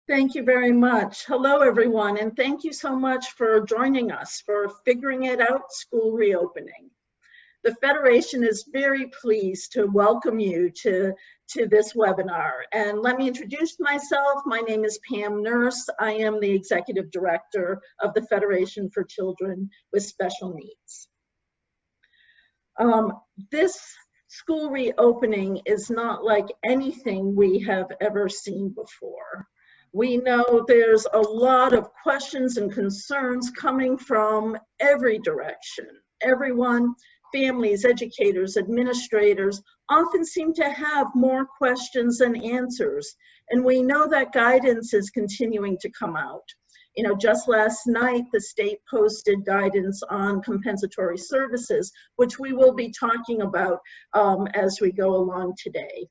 Thank you very much. Hello, everyone, and thank you so much for joining us for Figuring It Out School Reopening. The Federation is very pleased to welcome you to this webinar. And let me introduce myself. My name is Pam Nourse. I am the Executive Director of the Federation for Children with Special Needs. This school reopening is not like anything we have ever seen before. We know there's a lot of questions and concerns coming from every direction. Everyone, families, educators, administrators, often seem to have more questions than answers. And we know that guidance is continuing to come out. You know, just last night, the state posted guidance on compensatory services, which we will be talking about as we go along today.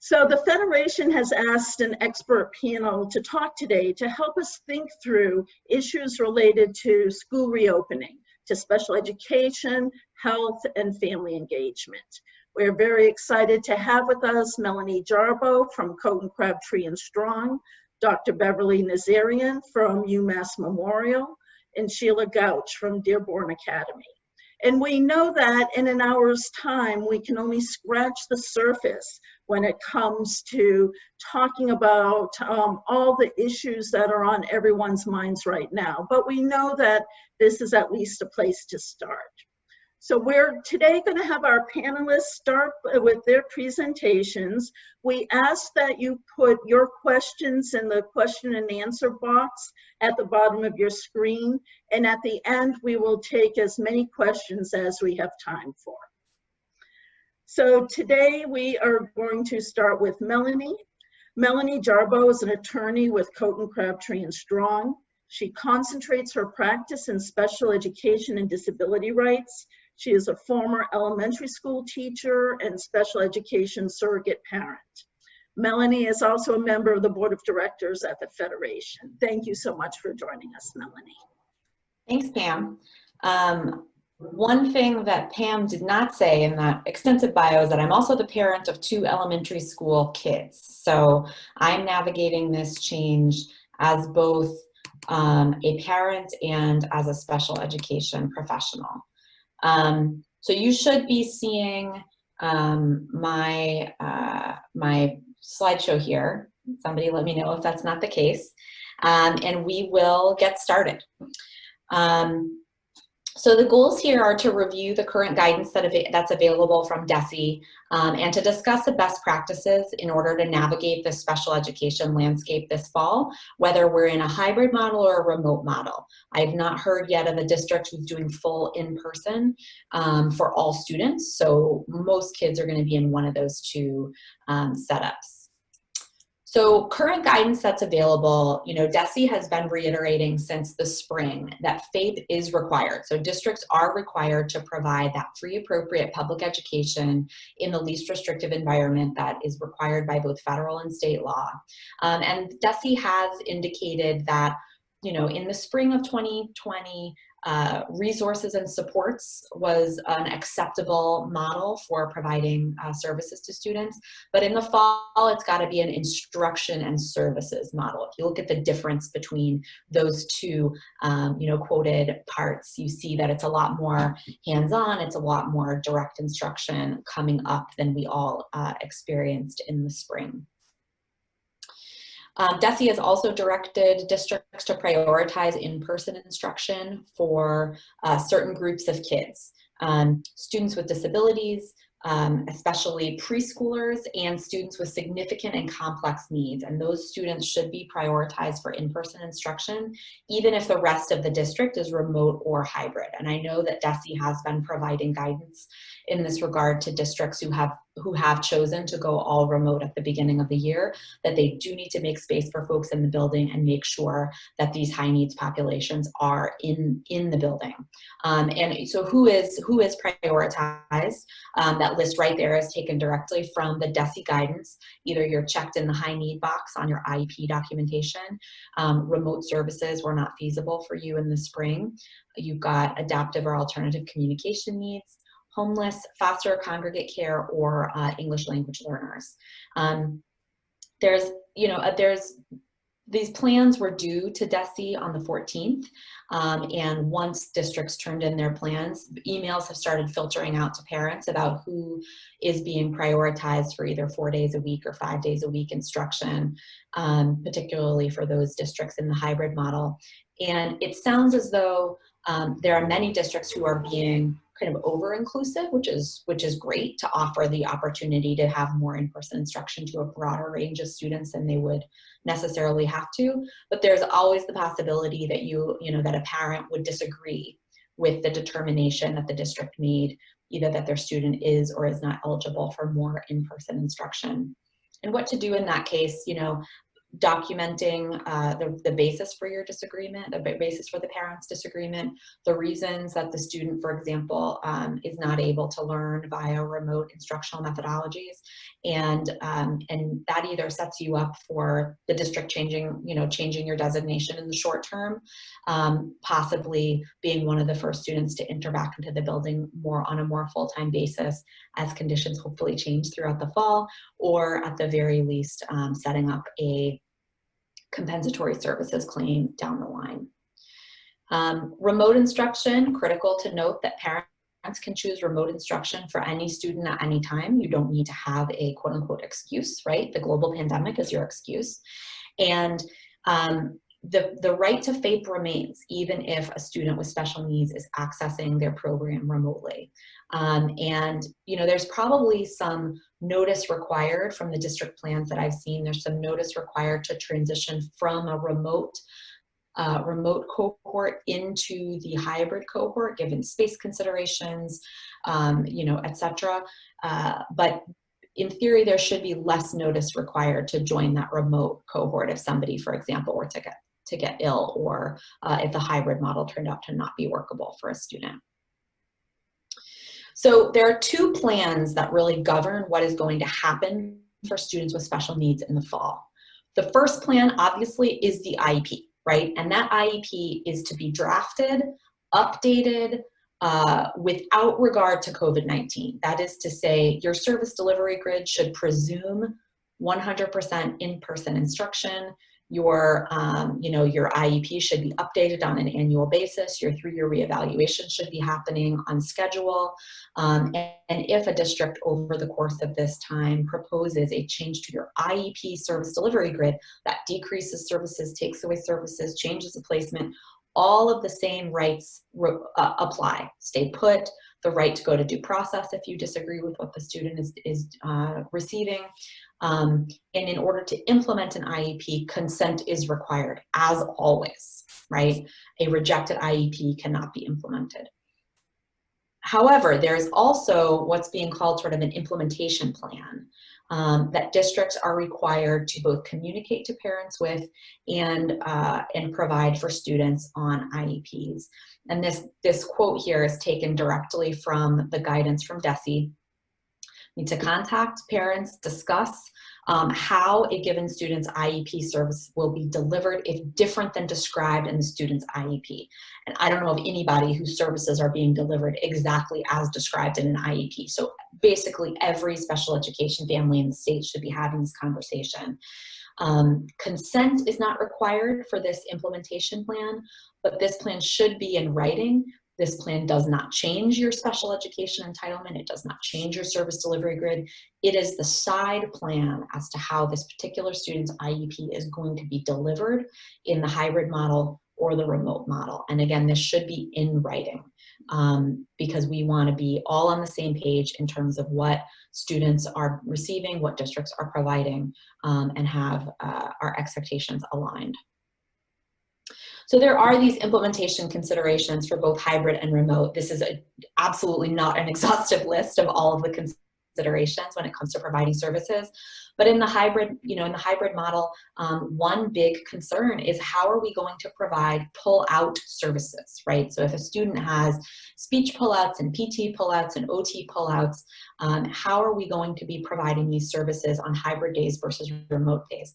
So the Federation has asked an expert panel to talk today to help us think through issues related to school reopening, to special education, health, and family engagement. We're very excited to have with us Melanie Jarboe from Kotin, Crabtree, and Strong, Dr. Beverly Nazarian from UMass Memorial, and Sheila Gouche from Dearborn Academy. And we know that in an hour's time, we can only scratch the surface when it comes to talking about all the issues that are on everyone's minds right now. But we know that this is at least a place to start. So we're today going to have our panelists start with their presentations. We ask that you put your questions in the question and answer box at the bottom of your screen. And at the end, we will take as many questions as we have time for. So today we are going to start with Melanie. Melanie Jarboe is an attorney with Kotin, Crabtree, and Strong. She concentrates her practice in special education and disability rights. She is a former elementary school teacher and special education surrogate parent. Melanie is also a member of the board of directors at the Federation. Thank you so much for joining us, Melanie. Thanks, Pam. One thing that Pam did not say in that extensive bio is that I'm also the parent of 2 elementary school kids. So I'm navigating this change as both a parent and as a special education professional. So you should be seeing my slideshow here. Somebody let me know if that's not the case. And we will get started. So the goals here are to review the current guidance that's available from DESE and to discuss the best practices in order to navigate the special education landscape this fall, whether we're in a hybrid model or a remote model. I have not heard yet of a district who's doing full in-person for all students, so most kids are going to be in one of those 2 setups. So current guidance that's available, you know, DESE has been reiterating since the spring that FAPE is required. So districts are required to provide that free, appropriate public education in the least restrictive environment that is required by both federal and state law. And DESE has indicated that, you know, in the spring of 2020, resources and supports was an acceptable model for providing services to students, but in the fall it's got to be an instruction and services model. If you look at the difference between those 2 you know, quoted parts, you see that it's a lot more hands-on, it's a lot more direct instruction coming up than we all experienced in the spring. DESE has also directed districts to prioritize in-person instruction for certain groups of kids, students with disabilities, especially preschoolers and students with significant and complex needs. And those students should be prioritized for in-person instruction, even if the rest of the district is remote or hybrid. And I know that DESE has been providing guidance in this regard to districts who have chosen to go all remote at the beginning of the year, that they do need to make space for folks in the building and make sure that these high needs populations are in the building. And so who is prioritized? That list right there is taken directly from the DESE guidance. Either you're checked in the high need box on your IEP documentation. Remote services were not feasible for you in the spring. You've got adaptive or alternative communication needs, homeless, foster congregate care, or English language learners. There's these plans were due to DESE on the 14th, and once districts turned in their plans, emails have started filtering out to parents about who is being prioritized for either 4 days a week or 5 days a week instruction, particularly for those districts in the hybrid model. And it sounds as though there are many districts who are being kind of over-inclusive, which is great, to offer the opportunity to have more in-person instruction to a broader range of students than they would necessarily have to. But there's always the possibility that that a parent would disagree with the determination that the district made, either that their student is or is not eligible for more in-person instruction. And what to do in that case, documenting the basis for your disagreement, the basis for the parent's disagreement, the reasons that the student, for example, is not able to learn via remote instructional methodologies, and that either sets you up for the district changing your designation in the short term, possibly being one of the first students to enter back into the building on a more full-time basis as conditions hopefully change throughout the fall, or at the very least setting up a compensatory services claim down the line. Remote instruction, critical to note that parents can choose remote instruction for any student at any time. You don't need to have a quote unquote excuse, right? The global pandemic is your excuse. And the right to FAPE remains, even if a student with special needs is accessing their program remotely. There's probably some notice required from the district plans that I've seen. There's some notice required to transition from a remote cohort into the hybrid cohort, given space considerations, etc. But in theory, there should be less notice required to join that remote cohort if somebody, for example, were to get ill, or if the hybrid model turned out to not be workable for a student. So there are two plans that really govern what is going to happen for students with special needs in the fall. The first plan, obviously, is the IEP, right? And that IEP is to be drafted, updated, without regard to COVID-19. That is to say, your service delivery grid should presume 100% in-person instruction. Your IEP should be updated on an annual basis. Your 3-year reevaluation should be happening on schedule. And if a district over the course of this time proposes a change to your IEP service delivery grid that decreases services, takes away services, changes the placement, all of the same rights apply. Stay put, the right to go to due process if you disagree with what the student is receiving. And in order to implement an IEP, consent is required, as always, right? A rejected IEP cannot be implemented. However, there is also what's being called sort of an implementation plan that districts are required to both communicate to parents with and provide for students on IEPs. And this quote here is taken directly from the guidance from DESE. Need to contact parents, discuss how a given student's IEP service will be delivered if different than described in the student's IEP. And I don't know of anybody whose services are being delivered exactly as described in an IEP. So basically every special education family in the state should be having this conversation. Consent is not required for this implementation plan, but this plan should be in writing. This plan does not change your special education entitlement. It does not change your service delivery grid. It is the side plan as to how this particular student's IEP is going to be delivered in the hybrid model or the remote model. And again, this should be in writing because we want to be all on the same page in terms of what students are receiving, what districts are providing, and have our expectations aligned. So there are these implementation considerations for both hybrid and remote. This is absolutely not an exhaustive list of all of the considerations when it comes to providing services. But in the hybrid, model, one big concern is how are we going to provide pull-out services, right? So if a student has speech pull-outs and PT pull-outs and OT pull-outs, how are we going to be providing these services on hybrid days versus remote days?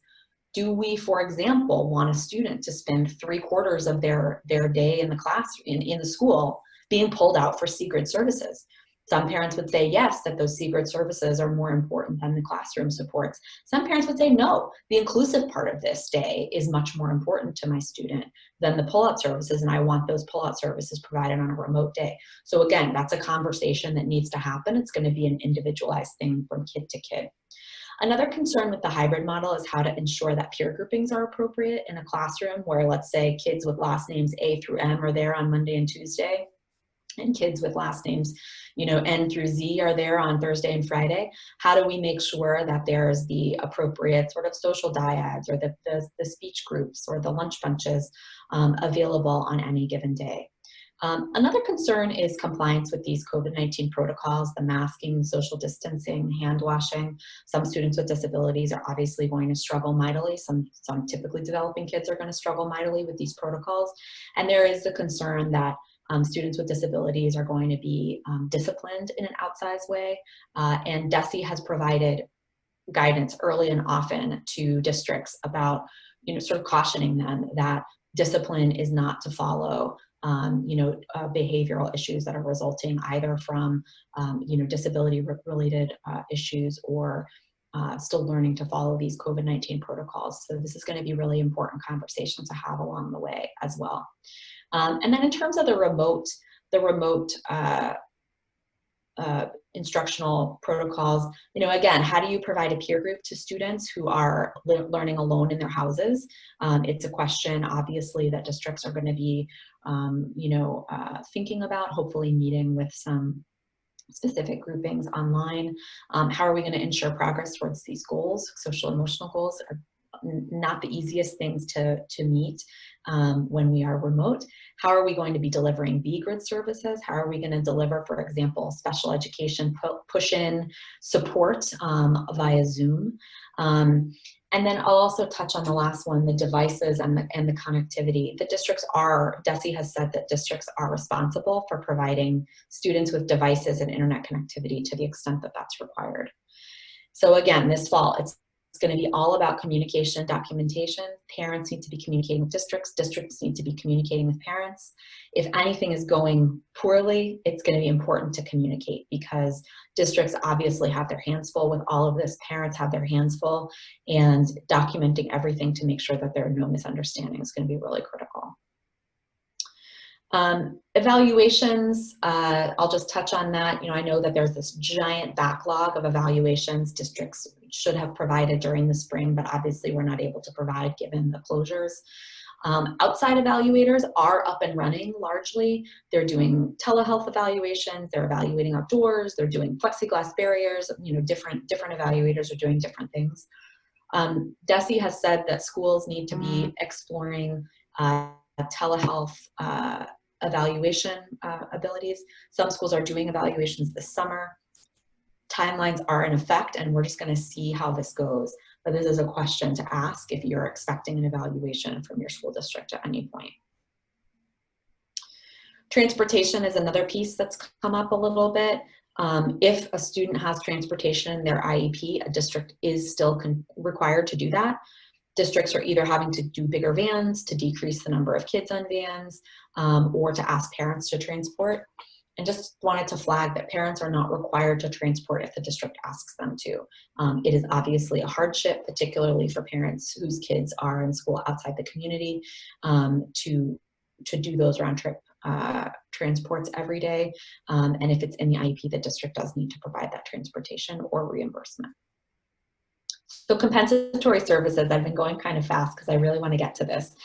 Do we, for example, want a student to spend 3/4 of their day in the class, in the school, being pulled out for C-grid services? Some parents would say yes, that those secret services are more important than the classroom supports. Some parents would say no, the inclusive part of this day is much more important to my student than the pull-out services, and I want those pull-out services provided on a remote day. So again, that's a conversation that needs to happen. It's going to be an individualized thing from kid to kid. Another concern with the hybrid model is how to ensure that peer groupings are appropriate in a classroom where, let's say, kids with last names A through M are there on Monday and Tuesday, and kids with last names, you know, N through Z are there on Thursday and Friday. How do we make sure that there's the appropriate sort of social dyads or the speech groups or the lunch bunches available on any given day? Another concern is compliance with these COVID-19 protocols, the masking, social distancing, hand washing. Some students with disabilities are obviously going to struggle mightily. Some typically developing kids are going to struggle mightily with these protocols. And there is the concern that students with disabilities are going to be disciplined in an outsized way. And DESE has provided guidance early and often to districts about, you know, sort of cautioning them that discipline is not to follow behavioral issues that are resulting either from, disability-related issues or still learning to follow these COVID-19 protocols. So this is going to be really important conversation to have along the way as well. And then in terms of the remote instructional protocols, you know, again, how do you provide a peer group to students who are learning alone in their houses? It's a question, obviously, that districts are going to be, thinking about, hopefully meeting with some specific groupings online. How are we going to ensure progress towards these goals? Social emotional goals are not the easiest things to meet when we are remote. How are we going to be delivering B-grid services? How are we going to deliver, for example, special education push-in support via Zoom? And then I'll also touch on the last one, the devices and the connectivity. DESE has said that districts are responsible for providing students with devices and internet connectivity to the extent that that's required. So again, this fall, it's going to be all about communication, documentation. Parents need to be communicating with districts. Districts need to be communicating with parents. If anything is going poorly, it's going to be important to communicate because districts obviously have their hands full with all of this. Parents have their hands full, and documenting everything to make sure that there are no misunderstandings is going to be really critical. Evaluations, I'll just touch on that. You know, I know that there's this giant backlog of evaluations districts should have provided during the spring, but obviously we're not able to provide given the closures. Outside evaluators are up and running largely. They're doing telehealth evaluations, they're evaluating outdoors, they're doing plexiglass barriers, you know, different evaluators are doing different things. DESE has said that schools need to be exploring telehealth evaluation abilities. Some schools are doing evaluations this summer. Timelines are in effect, and we're just going to see how this goes. But this is a question to ask if you're expecting an evaluation from your school district at any point. Transportation is another piece that's come up a little bit. If a student has transportation in their IEP, a district is still required to do that. Districts are either having to do bigger vans to decrease the number of kids on vans or to ask parents to transport. And just wanted to flag that parents are not required to transport if the district asks them to. It is obviously a hardship, particularly for parents whose kids are in school outside the community, to do those round trip transports every day. And if it's in the IEP, the district does need to provide that transportation or reimbursement. So compensatory services, I've been going kind of fast because I really want to get to this.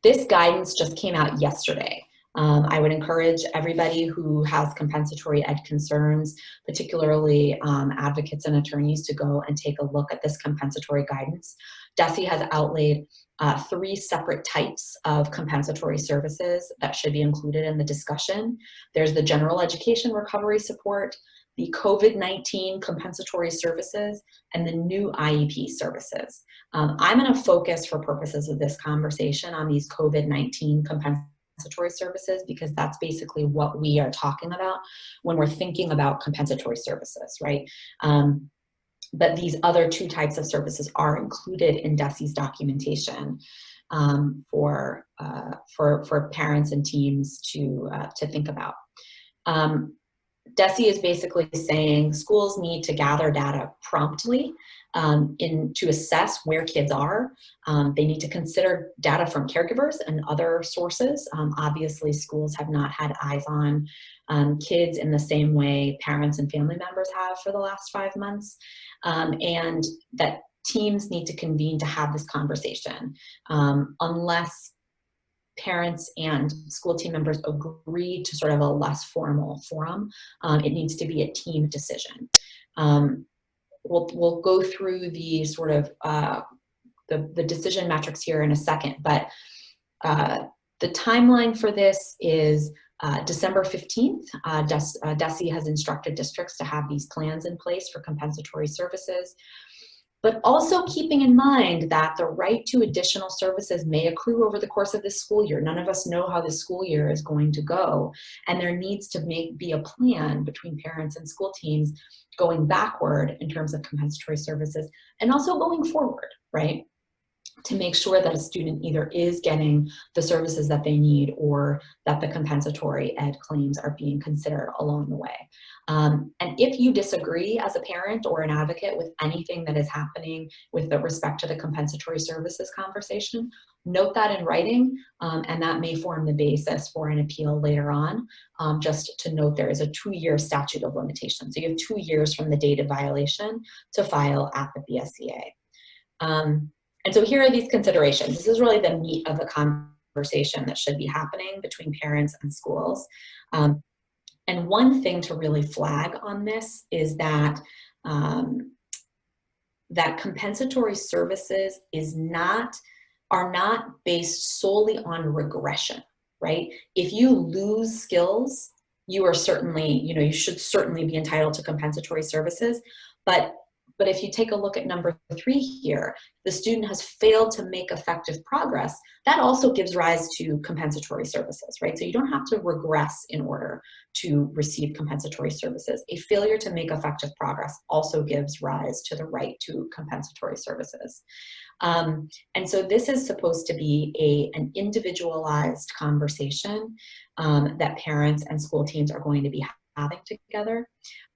This guidance just came out yesterday. I would encourage everybody who has compensatory ed concerns, particularly advocates and attorneys, to go and take a look at this compensatory guidance. DESE has outlaid 3 separate types of compensatory services that should be included in the discussion. There's the general education recovery support, the COVID-19 compensatory services, and the new IEP services. I'm going to focus for purposes of this conversation on these COVID-19 compensatory services because that's basically what we are talking about when we're thinking about compensatory services, right? But these other 2 types of services are included in DESE's documentation for parents and teams to think about. DESE is basically saying schools need to gather data promptly to assess where kids are. They need to consider data from caregivers and other sources. Obviously, schools have not had eyes on kids in the same way parents and family members have for the last 5 months, and that teams need to convene to have this conversation. Unless parents and school team members agree to sort of a less formal forum, it needs to be a team decision. We'll go through the sort of the decision metrics here in a second, but the timeline for this is December 15th. DESE has instructed districts to have these plans in place for compensatory services, but also keeping in mind that the right to additional services may accrue over the course of this school year. None of us know how this school year is going to go, and there needs to be a plan between parents and school teams going backward in terms of compensatory services and also going forward, right? To make sure that a student either is getting the services that they need or that the compensatory ed claims are being considered along the way. And if you disagree as a parent or an advocate with anything that is happening with respect to the compensatory services conversation, note that in writing, and that may form the basis for an appeal later on. Just to note, there is a 2-year statute of limitations. So you have 2 years from the date of violation to file at the BSEA. And so here are these considerations. This is really the meat of the conversation that should be happening between parents and schools. And one thing to really flag on this is that that compensatory services are not based solely on regression, right? If you lose skills, you are certainly, you should certainly be entitled to compensatory services, but if you take a look at number 3 here, the student has failed to make effective progress, that also gives rise to compensatory services, right? So you don't have to regress in order to receive compensatory services. A failure to make effective progress also gives rise to the right to compensatory services. And so this is supposed to be an individualized conversation that parents and school teams are going to be having together.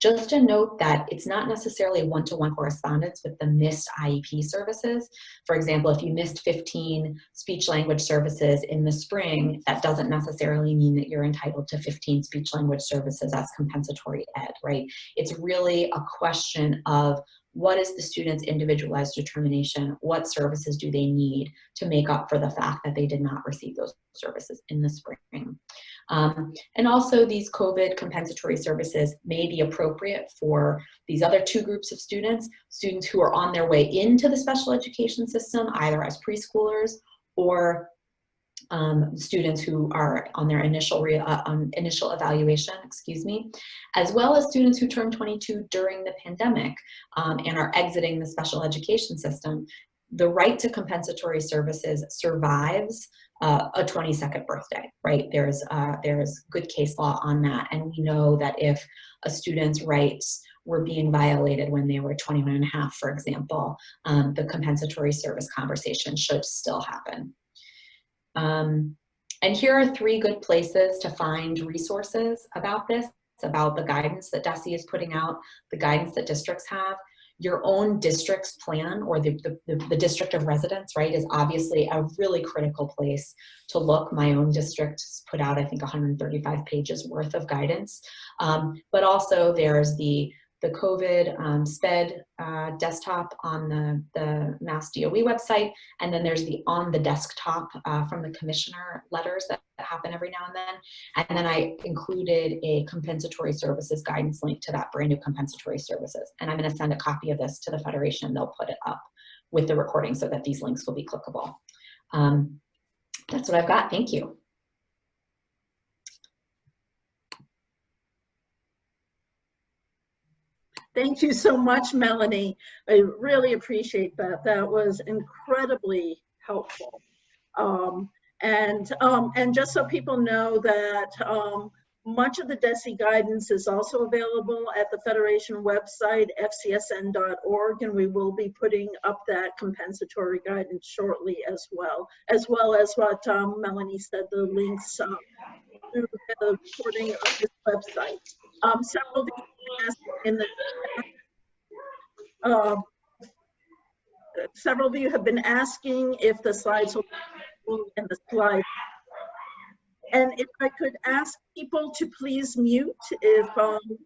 Just to note that it's not necessarily one-to-one correspondence with the missed IEP services. For example, if you missed 15 speech-language services in the spring, that doesn't necessarily mean that you're entitled to 15 speech-language services as compensatory ed, right? It's really a question of what is the student's individualized determination? What services do they need to make up for the fact that they did not receive those services in the spring? And also these COVID compensatory services may be appropriate for these other 2 groups of students who are on their way into the special education system, either as preschoolers or students who are on their initial evaluation, as well as students who turned 22 during the pandemic and are exiting the special education system. The right to compensatory services survives a 22nd birthday, right? There's good case law on that, and we know that if a student's rights were being violated when they were 21 and a half, for example, the compensatory service conversation should still happen. And here are 3 good places to find resources about this, about the guidance that DESE is putting out, the guidance that districts have. Your own district's plan, or the district of residence, right, is obviously a really critical place to look. My own district put out, I think, 135 pages worth of guidance. But also there's the COVID SPED desktop on the Mass DOE website, and then there's the on the desktop from the commissioner letters that happen every now and then. And then I included a compensatory services guidance link to that brand new compensatory services. And I'm going to send a copy of this to the Federation. They'll put it up with the recording so that these links will be clickable. That's what I've got. Thank you. Thank you so much, Melanie. I really appreciate that. That was incredibly helpful. And just so people know that Much of the DESE guidance is also available at the Federation website, fcsn.org, and we will be putting up that compensatory guidance shortly as well as what Melanie said, the links through the recording of this website. Several of you in the several of you have been asking if the slides will and the slides. And if I could ask people to please mute if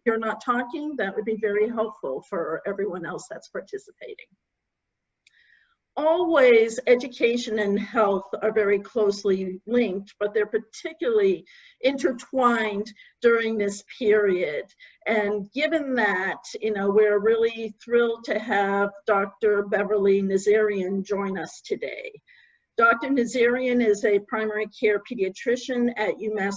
you're not talking, that would be very helpful for everyone else that's participating. Always, education and health are very closely linked, but they're particularly intertwined during this period. And given that, you know, we're really thrilled to have Dr. Beverly Nazarian join us today. Dr. Nazarian is a primary care pediatrician at UMass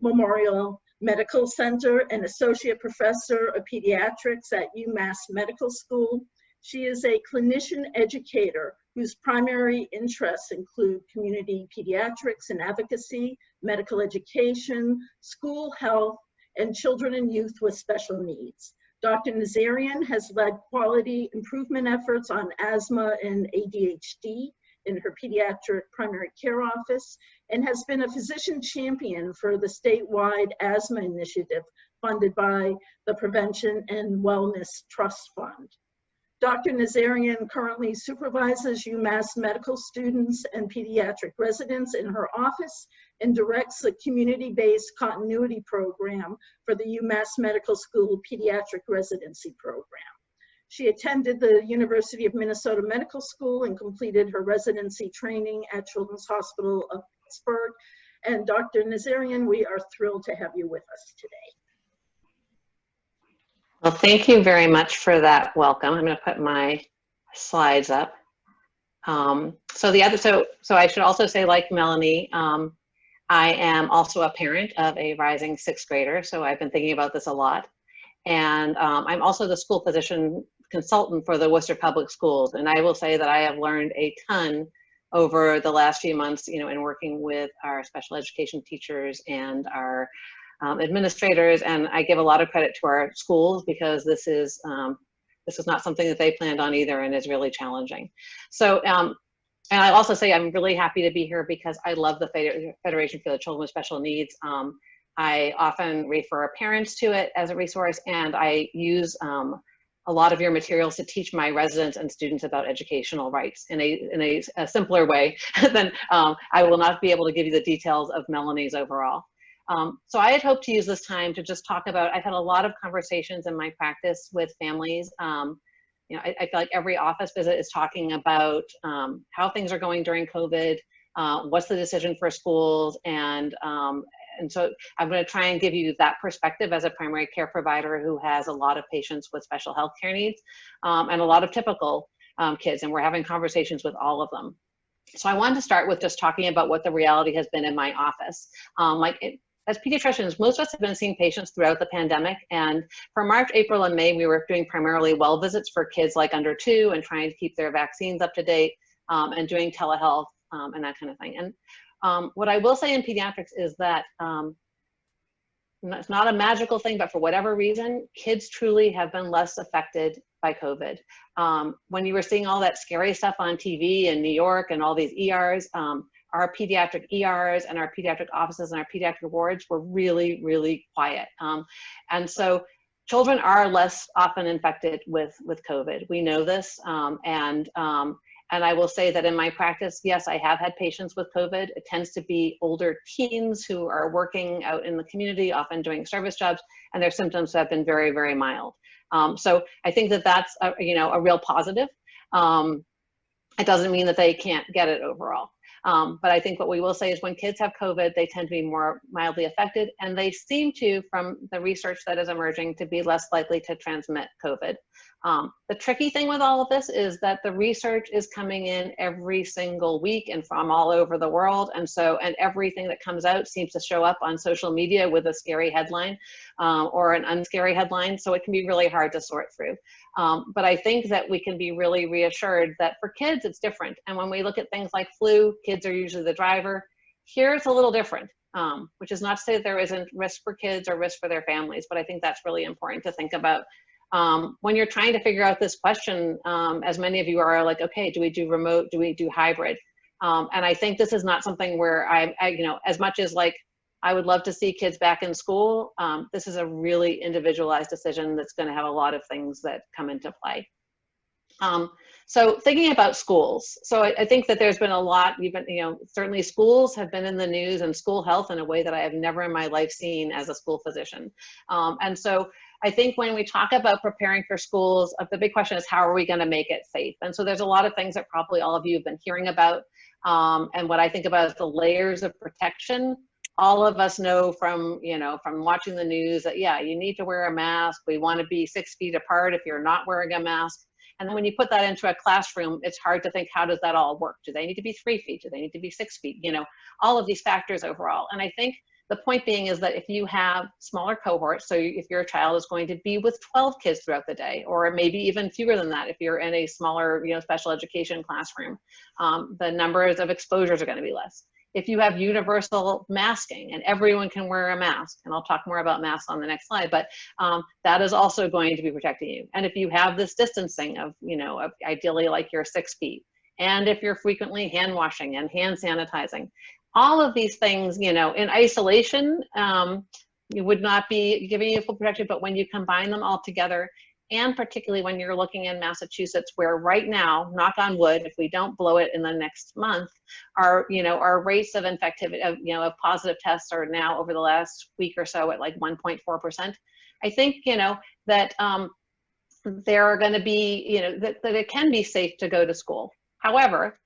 Memorial Medical Center and associate professor of pediatrics at UMass Medical School. She is a clinician educator whose primary interests include community pediatrics and advocacy, medical education, school health, and children and youth with special needs. Dr. Nazarian has led quality improvement efforts on asthma and ADHD in her pediatric primary care office and has been a physician champion for the statewide asthma initiative funded by the Prevention and Wellness Trust Fund. Dr. Nazarian currently supervises UMass medical students and pediatric residents in her office and directs the community-based continuity program for the UMass Medical School Pediatric Residency Program. She attended the University of Minnesota Medical School and completed her residency training at Children's Hospital of Pittsburgh. And Dr. Nazarian, we are thrilled to have you with us today. Well, thank you very much for that welcome. I'm going to put my slides up. So I should also say, like Melanie, I am also a parent of a rising 6th grader, so I've been thinking about this a lot. And I'm also the school physician consultant for the Worcester Public Schools, and I will say that I have learned a ton over the last few months, you know, in working with our special education teachers and our administrators, and I give a lot of credit to our schools because this is not something that they planned on either, and is really challenging. So, and I also say I'm really happy to be here because I love the Federation for the Children with Special Needs. I often refer parents to it as a resource, and I use a lot of your materials to teach my residents and students about educational rights in a simpler way than I will not be able to give you the details of Melanie's overall. So I had hoped to use this time to just talk about, I've had a lot of conversations in my practice with families. You know, I feel like every office visit is talking about how things are going during COVID, what's the decision for schools, and so I'm going to try and give you that perspective as a primary care provider who has a lot of patients with special health care needs and a lot of typical kids, and we're having conversations with all of them. So I wanted to start with just talking about what the reality has been in my office. As pediatricians, most of us have been seeing patients throughout the pandemic, and for March, April, and May, we were doing primarily well visits for kids like under 2 and trying to keep their vaccines up to date and doing telehealth and that kind of thing. And what I will say in pediatrics is that it's not a magical thing, but for whatever reason, kids truly have been less affected by COVID. When you were seeing all that scary stuff on TV in New York and all these ERs, our pediatric ERs and our pediatric offices and our pediatric wards were really, really quiet. And so children are less often infected with COVID. We know this, and I will say that in my practice, yes, I have had patients with COVID. It tends to be older teens who are working out in the community, often doing service jobs, and their symptoms have been very, very mild. So I think that that's a real positive. It doesn't mean that they can't get it overall. But I think what we will say is when kids have COVID, they tend to be more mildly affected, and they seem to, from the research that is emerging, to be less likely to transmit COVID. The tricky thing with all of this is that the research is coming in every single week and from all over the world, and everything that comes out seems to show up on social media with a scary headline or an unscary headline, so it can be really hard to sort through. But I think that we can be really reassured that for kids it's different, and when we look at things like flu, kids are usually the driver. Here it's a little different. which is not to say that there isn't risk for kids or risk for their families, but I think that's really important to think about. When you're trying to figure out this question, as many of you are like, okay, do we do remote, do we do hybrid? And I think this is not something where I you know, as much as like, I would love to see kids back in school, this is a really individualized decision that's going to have a lot of things that come into play. So thinking about schools, so I think that there's been a lot, even, you know, certainly schools have been in the news and school health in a way that I have never in my life seen as a school physician. And so I think when we talk about preparing for schools, the big question is, how are we going to make it safe? And so there's a lot of things that probably all of you have been hearing about. And what I think about is the layers of protection. All of us know from, you know, from watching the news that, yeah, you need to wear a mask. We want to be 6 feet apart if you're not wearing a mask. And then when you put that into a classroom, it's hard to think, how does that all work? Do they need to be 3 feet? Do they need to be 6 feet? You know, all of these factors overall. And I think the point being is that if you have smaller cohorts, so if your child is going to be with 12 kids throughout the day, or maybe even fewer than that, if you're in a smaller, you know, special education classroom, the numbers of exposures are going to be less. If you have universal masking and everyone can wear a mask, and I'll talk more about masks on the next slide, but that is also going to be protecting you. And if you have this distancing of, you know, of ideally like you're 6 feet, and if you're frequently hand washing and hand sanitizing, all of these things, you know, in isolation, you would not be giving you full protection, but when you combine them all together, and particularly when you're looking in Massachusetts, where right now, knock on wood, if we don't blow it in the next month, our, you know, our rates of infectivity, of, you know, of positive tests are now over the last week or so at like 1.4%. I think, you know, that there are going to be, you know, that it can be safe to go to school. However,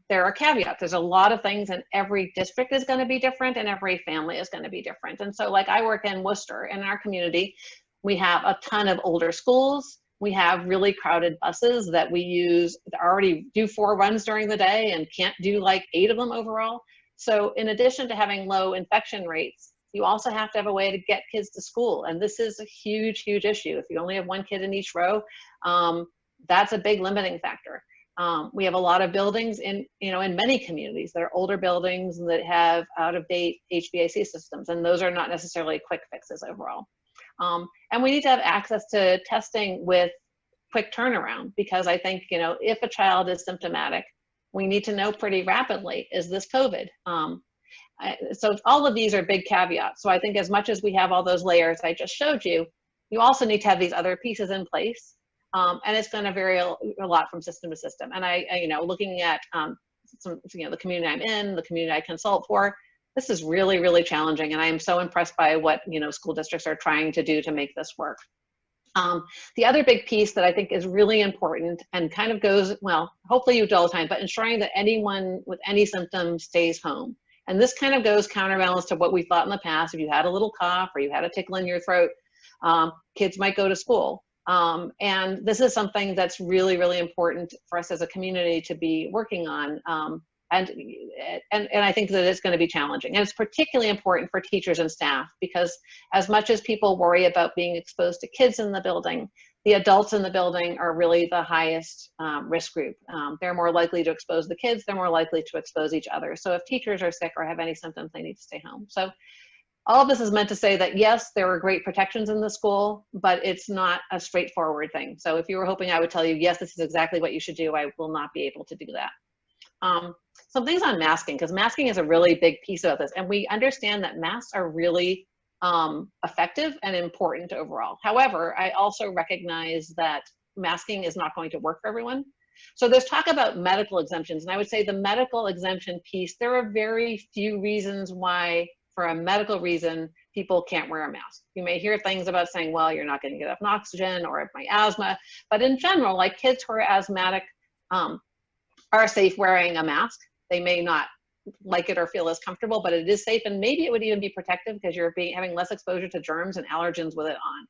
there are caveats. There's a lot of things, and every district is going to be different, and every family is going to be different. And so, like, I work in Worcester, and in our community, we have a ton of older schools. We have really crowded buses that we use that already do 4 runs during the day and can't do like 8 of them overall. So in addition to having low infection rates, you also have to have a way to get kids to school. And this is a huge, huge issue. If you only have 1 kid in each row, that's a big limiting factor. We have a lot of buildings in, you know, in many communities that are older buildings that have out-of-date HVAC systems, and those are not necessarily quick fixes overall. And we need to have access to testing with quick turnaround, because I think, you know, if a child is symptomatic, we need to know pretty rapidly, is this COVID? So all of these are big caveats. So I think as much as we have all those layers I just showed you, you also need to have these other pieces in place. And it's going to vary a lot from system to system. And I you know, looking at some, you know, the community I'm in, the community I consult for, this is really, really challenging, and I am so impressed by what, you know, school districts are trying to do to make this work. The other big piece that I think is really important and kind of goes, well, hopefully you do all the time, but ensuring that anyone with any symptoms stays home. And this kind of goes counterbalance to what we thought in the past. If you had a little cough or you had a tickle in your throat, kids might go to school. And this is something that's really, really important for us as a community to be working on. And I think that it's going to be challenging. And it's particularly important for teachers and staff, because as much as people worry about being exposed to kids in the building, the adults in the building are really the highest risk group. They're more likely to expose the kids. They're more likely to expose each other. So if teachers are sick or have any symptoms, they need to stay home. So all of this is meant to say that, yes, there are great protections in the school, but it's not a straightforward thing. So if you were hoping I would tell you, yes, this is exactly what you should do, I will not be able to do that. Some things on masking, because masking is a really big piece of this, and we understand that masks are really effective and important overall. However, I also recognize that masking is not going to work for everyone. So there's talk about medical exemptions, and I would say the medical exemption piece, there are very few reasons why, for a medical reason, people can't wear a mask. You may hear things about saying, well, you're not going to get enough oxygen, or if my asthma, but in general, like, kids who are asthmatic are safe wearing a mask. They may not like it or feel as comfortable, but it is safe, and maybe it would even be protective because you're having less exposure to germs and allergens with it on.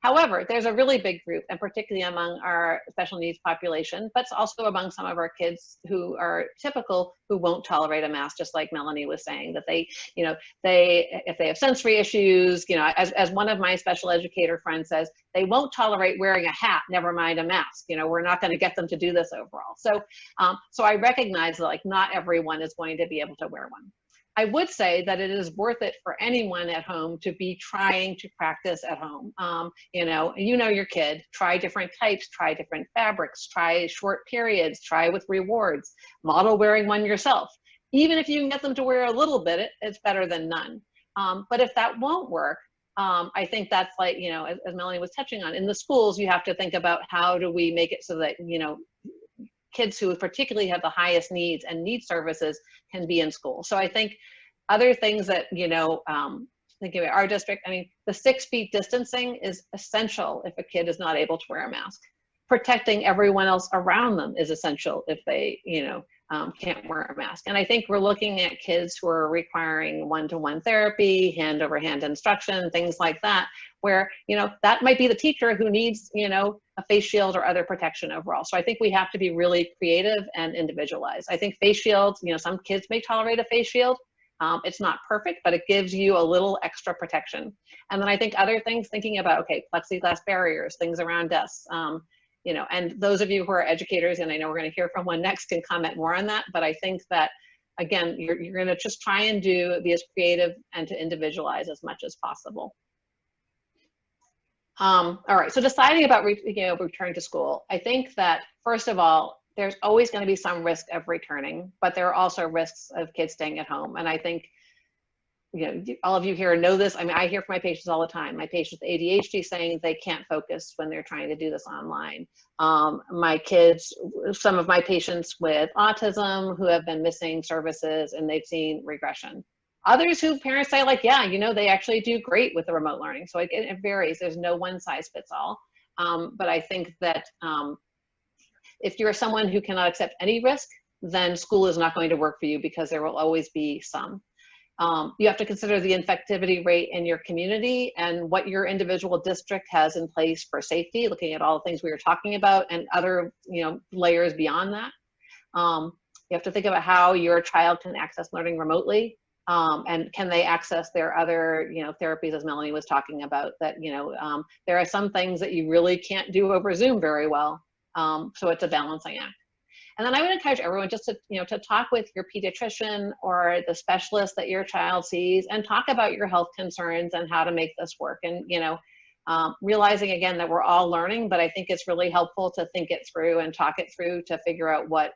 However, there's a really big group, and particularly among our special needs population, but also among some of our kids who are typical, who won't tolerate a mask, just like Melanie was saying, that they, you know, if they have sensory issues, you know, as one of my special educator friends says, they won't tolerate wearing a hat, never mind a mask. You know, we're not going to get them to do this overall. So, so I recognize that, like, not everyone is going to be able to wear one. I would say that it is worth it for anyone at home to be trying to practice at home. You know your kid, try different types, try different fabrics, try short periods, try with rewards, model wearing one yourself. Even if you can get them to wear a little bit, it's better than none. But if that won't work, I think that's like, you know, as Melanie was touching on, in the schools, you have to think about how do we make it so that, you know, kids who particularly have the highest needs and need services can be in school. So I think other things that, you know, thinking about our district, I mean, the 6 feet distancing is essential if a kid is not able to wear a mask. Protecting everyone else around them is essential if they, you know, can't wear a mask. And I think we're looking at kids who are requiring one-to-one therapy, hand-over-hand instruction, things like that, where, you know, that might be the teacher who needs, you know, a face shield or other protection overall. So I think we have to be really creative and individualized. I think face shields, you know, some kids may tolerate a face shield. It's not perfect, but it gives you a little extra protection. And then I think other things, thinking about, okay, plexiglass barriers, things around desks, you know, and those of you who are educators, and I know we're going to hear from one next, can comment more on that. But I think that, again, you're going to just try and be as creative and to individualize as much as possible. All right, so deciding about return to school, I think that, first of all, there's always going to be some risk of returning, but there are also risks of kids staying at home. And I think, you know, all of you here know this. I mean, I hear from my patients all the time. My patients with ADHD saying they can't focus when they're trying to do this online. My kids, some of my patients with autism who have been missing services and they've seen regression. Others who parents say like, yeah, you know, they actually do great with the remote learning. So it varies. There's no one size fits all. But I think that if you're someone who cannot accept any risk, then school is not going to work for you because there will always be some. You have to consider the infectivity rate in your community and what your individual district has in place for safety, looking at all the things we were talking about and other, you know, layers beyond that. You have to think about how your child can access learning remotely, and can they access their other, you know, therapies, as Melanie was talking about, that, you know, there are some things that you really can't do over Zoom very well. So it's a balancing act. And then I would encourage everyone just to, you know, to talk with your pediatrician or the specialist that your child sees and talk about your health concerns and how to make this work. And, you know, realizing again that we're all learning, but I think it's really helpful to think it through and talk it through to figure out what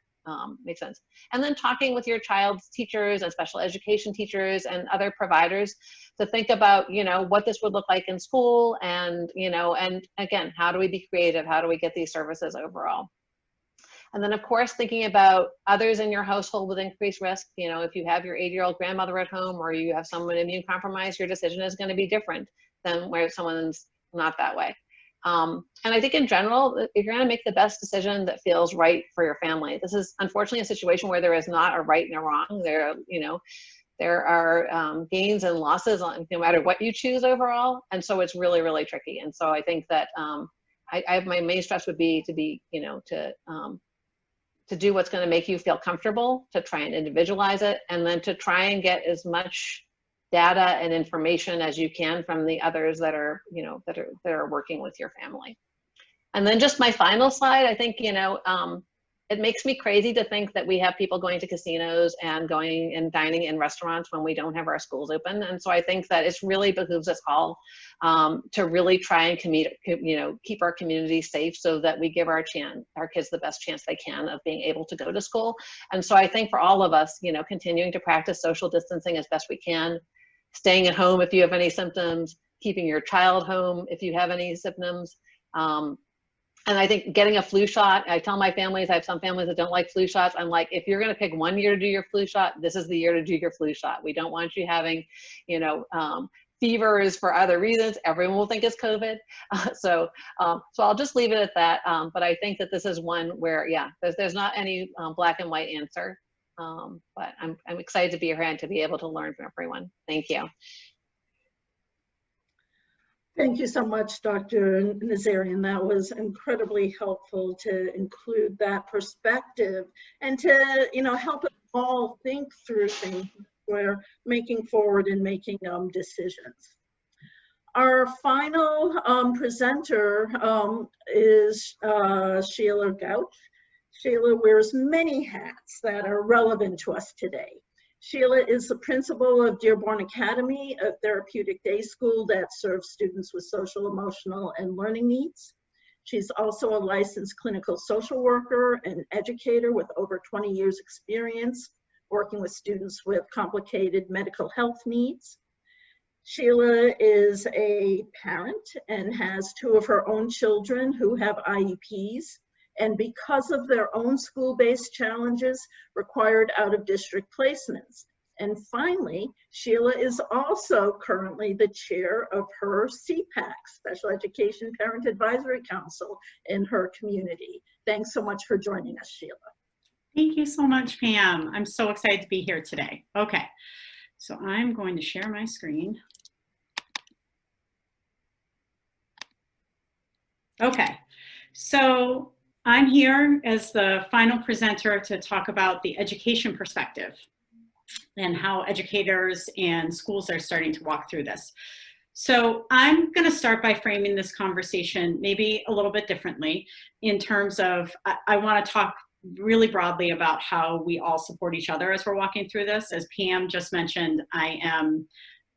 makes sense. And then talking with your child's teachers and special education teachers and other providers to think about, you know, what this would look like in school and, you know, and again, how do we be creative? How do we get these services overall? And then, of course, thinking about others in your household with increased risk. You know, if you have your 80-year-old grandmother at home or you have someone immune compromised, your decision is going to be different than where someone's not that way. And I think in general, if you're going to make the best decision that feels right for your family, this is unfortunately a situation where there is not a right and a wrong. There, you know, there are gains and losses on no matter what you choose overall. And so it's really, really tricky. And so I think that my main stress would be to be, you know, to do what's going to make you feel comfortable, to try and individualize it, and then to try and get as much data and information as you can from the others that are, you know, that are working with your family. And then just my final slide, I think, you know, it makes me crazy to think that we have people going to casinos and going and dining in restaurants when we don't have our schools open. And so I think that it really behooves us all to really try and keep our community safe so that we give our kids the best chance they can of being able to go to school. And so I think for all of us, you know, continuing to practice social distancing as best we can, staying at home if you have any symptoms, keeping your child home if you have any symptoms. And I think getting a flu shot, I tell my families, I have some families that don't like flu shots. I'm like, if you're going to pick one year to do your flu shot, this is the year to do your flu shot. We don't want you having, you know, fevers for other reasons. Everyone will think it's COVID. So I'll just leave it at that. But I think that this is one where, yeah, there's not any black and white answer. But I'm excited to be here and to be able to learn from everyone. Thank you. Thank you so much, Dr. Nazarian. That was incredibly helpful to include that perspective and to, you know, help us all think through things we're making forward and making decisions. Our final presenter is Sheila Gouche. Sheila wears many hats that are relevant to us today. Sheila is the principal of Dearborn Academy, a therapeutic day school that serves students with social, emotional, and learning needs. She's also a licensed clinical social worker and educator with over 20 years experience working with students with complicated medical health needs. Sheila is a parent and has 2 of her own children who have IEPs, and because of their own school-based challenges, required out-of-district placements. And finally, Sheila is also currently the chair of her CPAC, Special Education Parent Advisory Council, in her community. Thanks so much for joining us, Sheila. Thank you so much, Pam. I'm so excited to be here today. Okay, so I'm going to share my screen. Okay, so I'm here as the final presenter to talk about the education perspective and how educators and schools are starting to walk through this. So I'm going to start by framing this conversation maybe a little bit differently in terms of, I want to talk really broadly about how we all support each other as we're walking through this. As Pam just mentioned, I am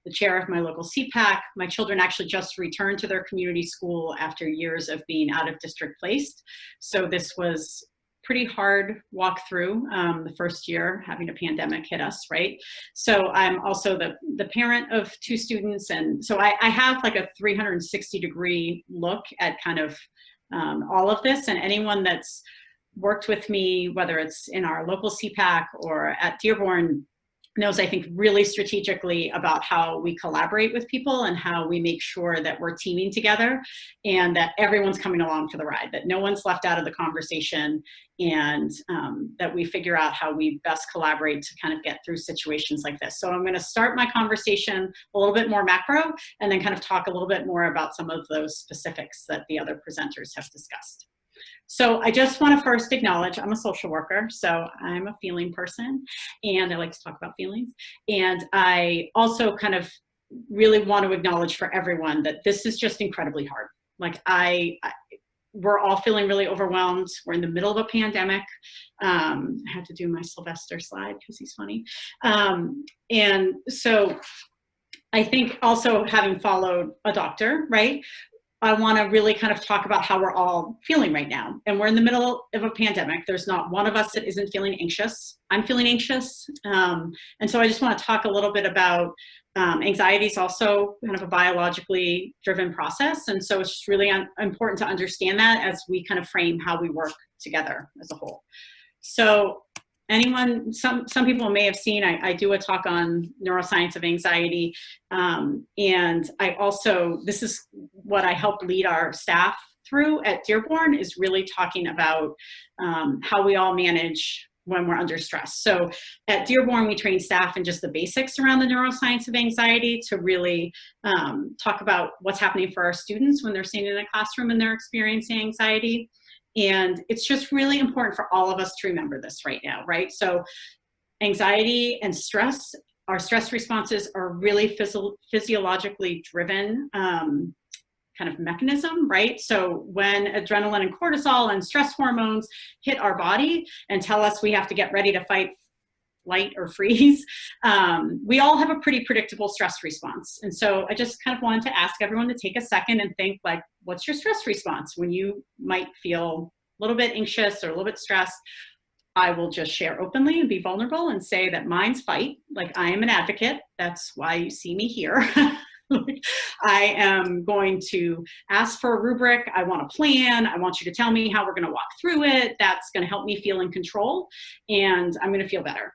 the chair of my local CPAC. My children actually just returned to their community school after years of being out of district placed. So this was pretty hard walk through the first year having a pandemic hit us, right? So I'm also the parent of 2 students. And so I have like a 360-degree look at kind of all of this, and anyone that's worked with me, whether it's in our local CPAC or at Dearborn, knows I think really strategically about how we collaborate with people and how we make sure that we're teaming together and that everyone's coming along for the ride, that no one's left out of the conversation, and that we figure out how we best collaborate to kind of get through situations like this. So I'm going to start my conversation a little bit more macro and then kind of talk a little bit more about some of those specifics that the other presenters have discussed. So I just want to first acknowledge I'm a social worker, so I'm a feeling person, and I like to talk about feelings. And I also kind of really want to acknowledge for everyone that this is just incredibly hard. Like we're all feeling really overwhelmed. We're in the middle of a pandemic. I had to do my Sylvester slide because he's funny. And so I think also having followed a doctor, right? I want to really kind of talk about how we're all feeling right now. And we're in the middle of a pandemic. There's not one of us that isn't feeling anxious. I'm feeling anxious. And so I just want to talk a little bit about anxiety is also kind of a biologically driven process. And so it's just really important to understand that as we kind of frame how we work together as a whole. So some people may have seen, I do a talk on neuroscience of anxiety. And I also, this is what I help lead our staff through at Dearborn, is really talking about how we all manage when we're under stress. So at Dearborn, we train staff in just the basics around the neuroscience of anxiety to really talk about what's happening for our students when they're sitting in a classroom and they're experiencing anxiety. And it's just really important for all of us to remember this right now, right? So anxiety and stress, our stress responses are really physiologically driven kind of mechanism, right? So when adrenaline and cortisol and stress hormones hit our body and tell us we have to get ready to fight, flight, or freeze, we all have a pretty predictable stress response. And so I just kind of wanted to ask everyone to take a second and think, like, what's your stress response when you might feel a little bit anxious or a little bit stressed? I will just share openly and be vulnerable and say that mine's fight. Like, I am an advocate. That's why you see me here. I am going to ask for a rubric. I want a plan. I want you to tell me how we're going to walk through it. That's going to help me feel in control, and I'm going to feel better.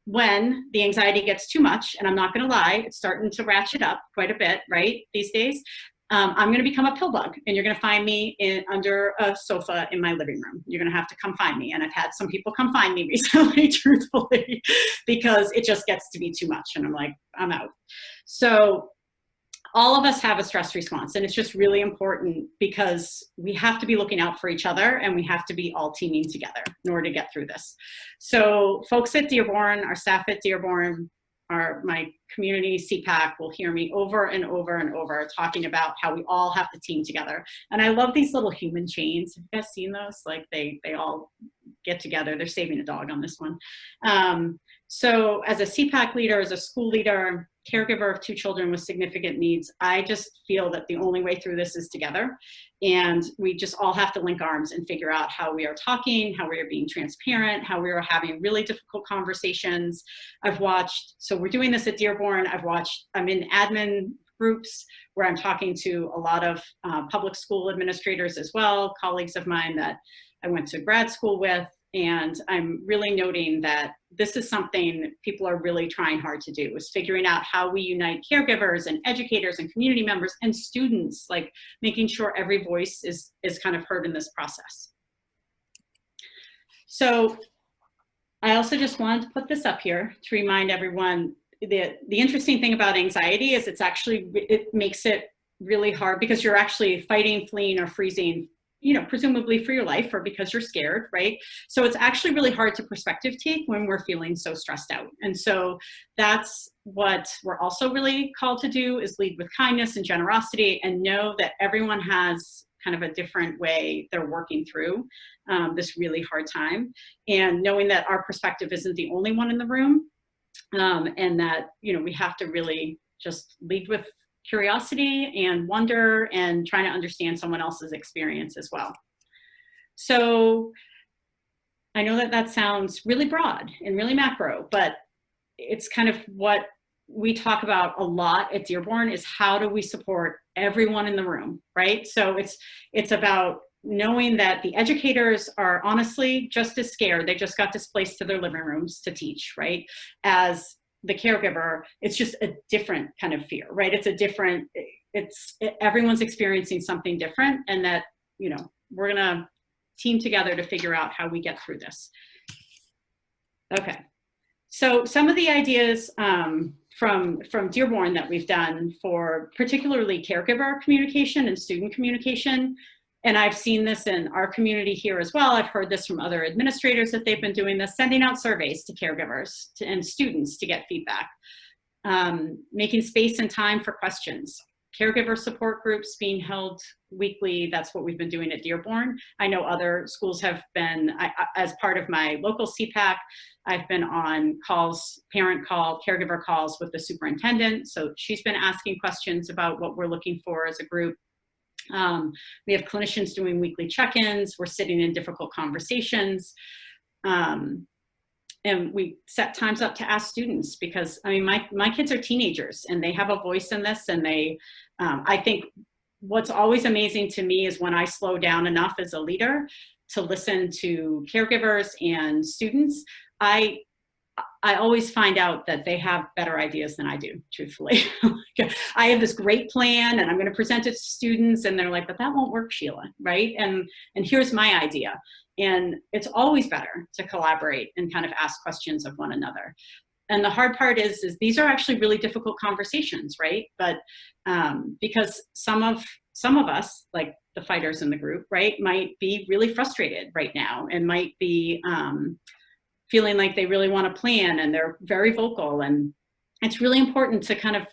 When the anxiety gets too much, and I'm not going to lie, it's starting to ratchet up quite a bit, right, these days, I'm going to become a pill bug, and you're going to find me under a sofa in my living room. You're going to have to come find me. And I've had some people come find me recently, truthfully, because it just gets to be too much. And I'm like, I'm out. So all of us have a stress response, and it's just really important because we have to be looking out for each other, and we have to be all teaming together in order to get through this. So folks at Dearborn, our staff at Dearborn, my community CPAC will hear me over and over and over talking about how we all have to team together. And I love these little human chains. Have you guys seen those? Like they all get together. They're saving a dog on this one. So as a CPAC leader, as a school leader, caregiver of 2 children with significant needs, I just feel that the only way through this is together. And we just all have to link arms and figure out how we are talking, how we are being transparent, how we are having really difficult conversations. So we're doing this at Dearborn. I'm in admin groups where I'm talking to a lot of public school administrators as well, colleagues of mine that I went to grad school with. And I'm really noting that this is something people are really trying hard to do, is figuring out how we unite caregivers and educators and community members and students, like making sure every voice is kind of heard in this process. So I also just wanted to put this up here to remind everyone that the interesting thing about anxiety is it makes it really hard because you're actually fighting, fleeing, or freezing, presumably for your life or because you're scared, right? So it's actually really hard to perspective take when we're feeling so stressed out. And so that's what we're also really called to do, is lead with kindness and generosity, and know that everyone has kind of a different way they're working through this really hard time. And knowing that our perspective isn't the only one in the room, and that, we have to really just lead with curiosity and wonder and trying to understand someone else's experience as well. So I know that sounds really broad and really macro, but it's kind of what we talk about a lot at Dearborn, is how do we support everyone in the room, right? So it's about knowing that the educators are honestly just as scared. They just got displaced to their living rooms to teach, right? As the caregiver, it's just a different kind of fear, right? Everyone's experiencing something different, and that, we're gonna team together to figure out how we get through this. Okay, so some of the ideas from Dearborn that we've done for particularly caregiver communication and student communication, and I've seen this in our community here as well. I've heard this from other administrators that they've been doing this, sending out surveys to caregivers and students to get feedback, making space and time for questions, caregiver support groups being held weekly. That's what we've been doing at Dearborn. I know other schools have been, as part of my local CPAC, I've been on calls, parent call, caregiver calls with the superintendent. So she's been asking questions about what we're looking for as a group. We have clinicians doing weekly check-ins. We're sitting in difficult conversations. And we set times up to ask students, because my kids are teenagers and they have a voice in this. And I think what's always amazing to me is when I slow down enough as a leader to listen to caregivers and students, I always find out that they have better ideas than I do, truthfully. I have this great plan and I'm going to present it to students, and they're like, but that won't work, Sheila, right? And here's my idea. And it's always better to collaborate and kind of ask questions of one another. And the hard part is these are actually really difficult conversations, right? But because some of us, like the fighters in the group, right, might be really frustrated right now and might be feeling like they really want to plan, and they're very vocal. And it's really important to kind of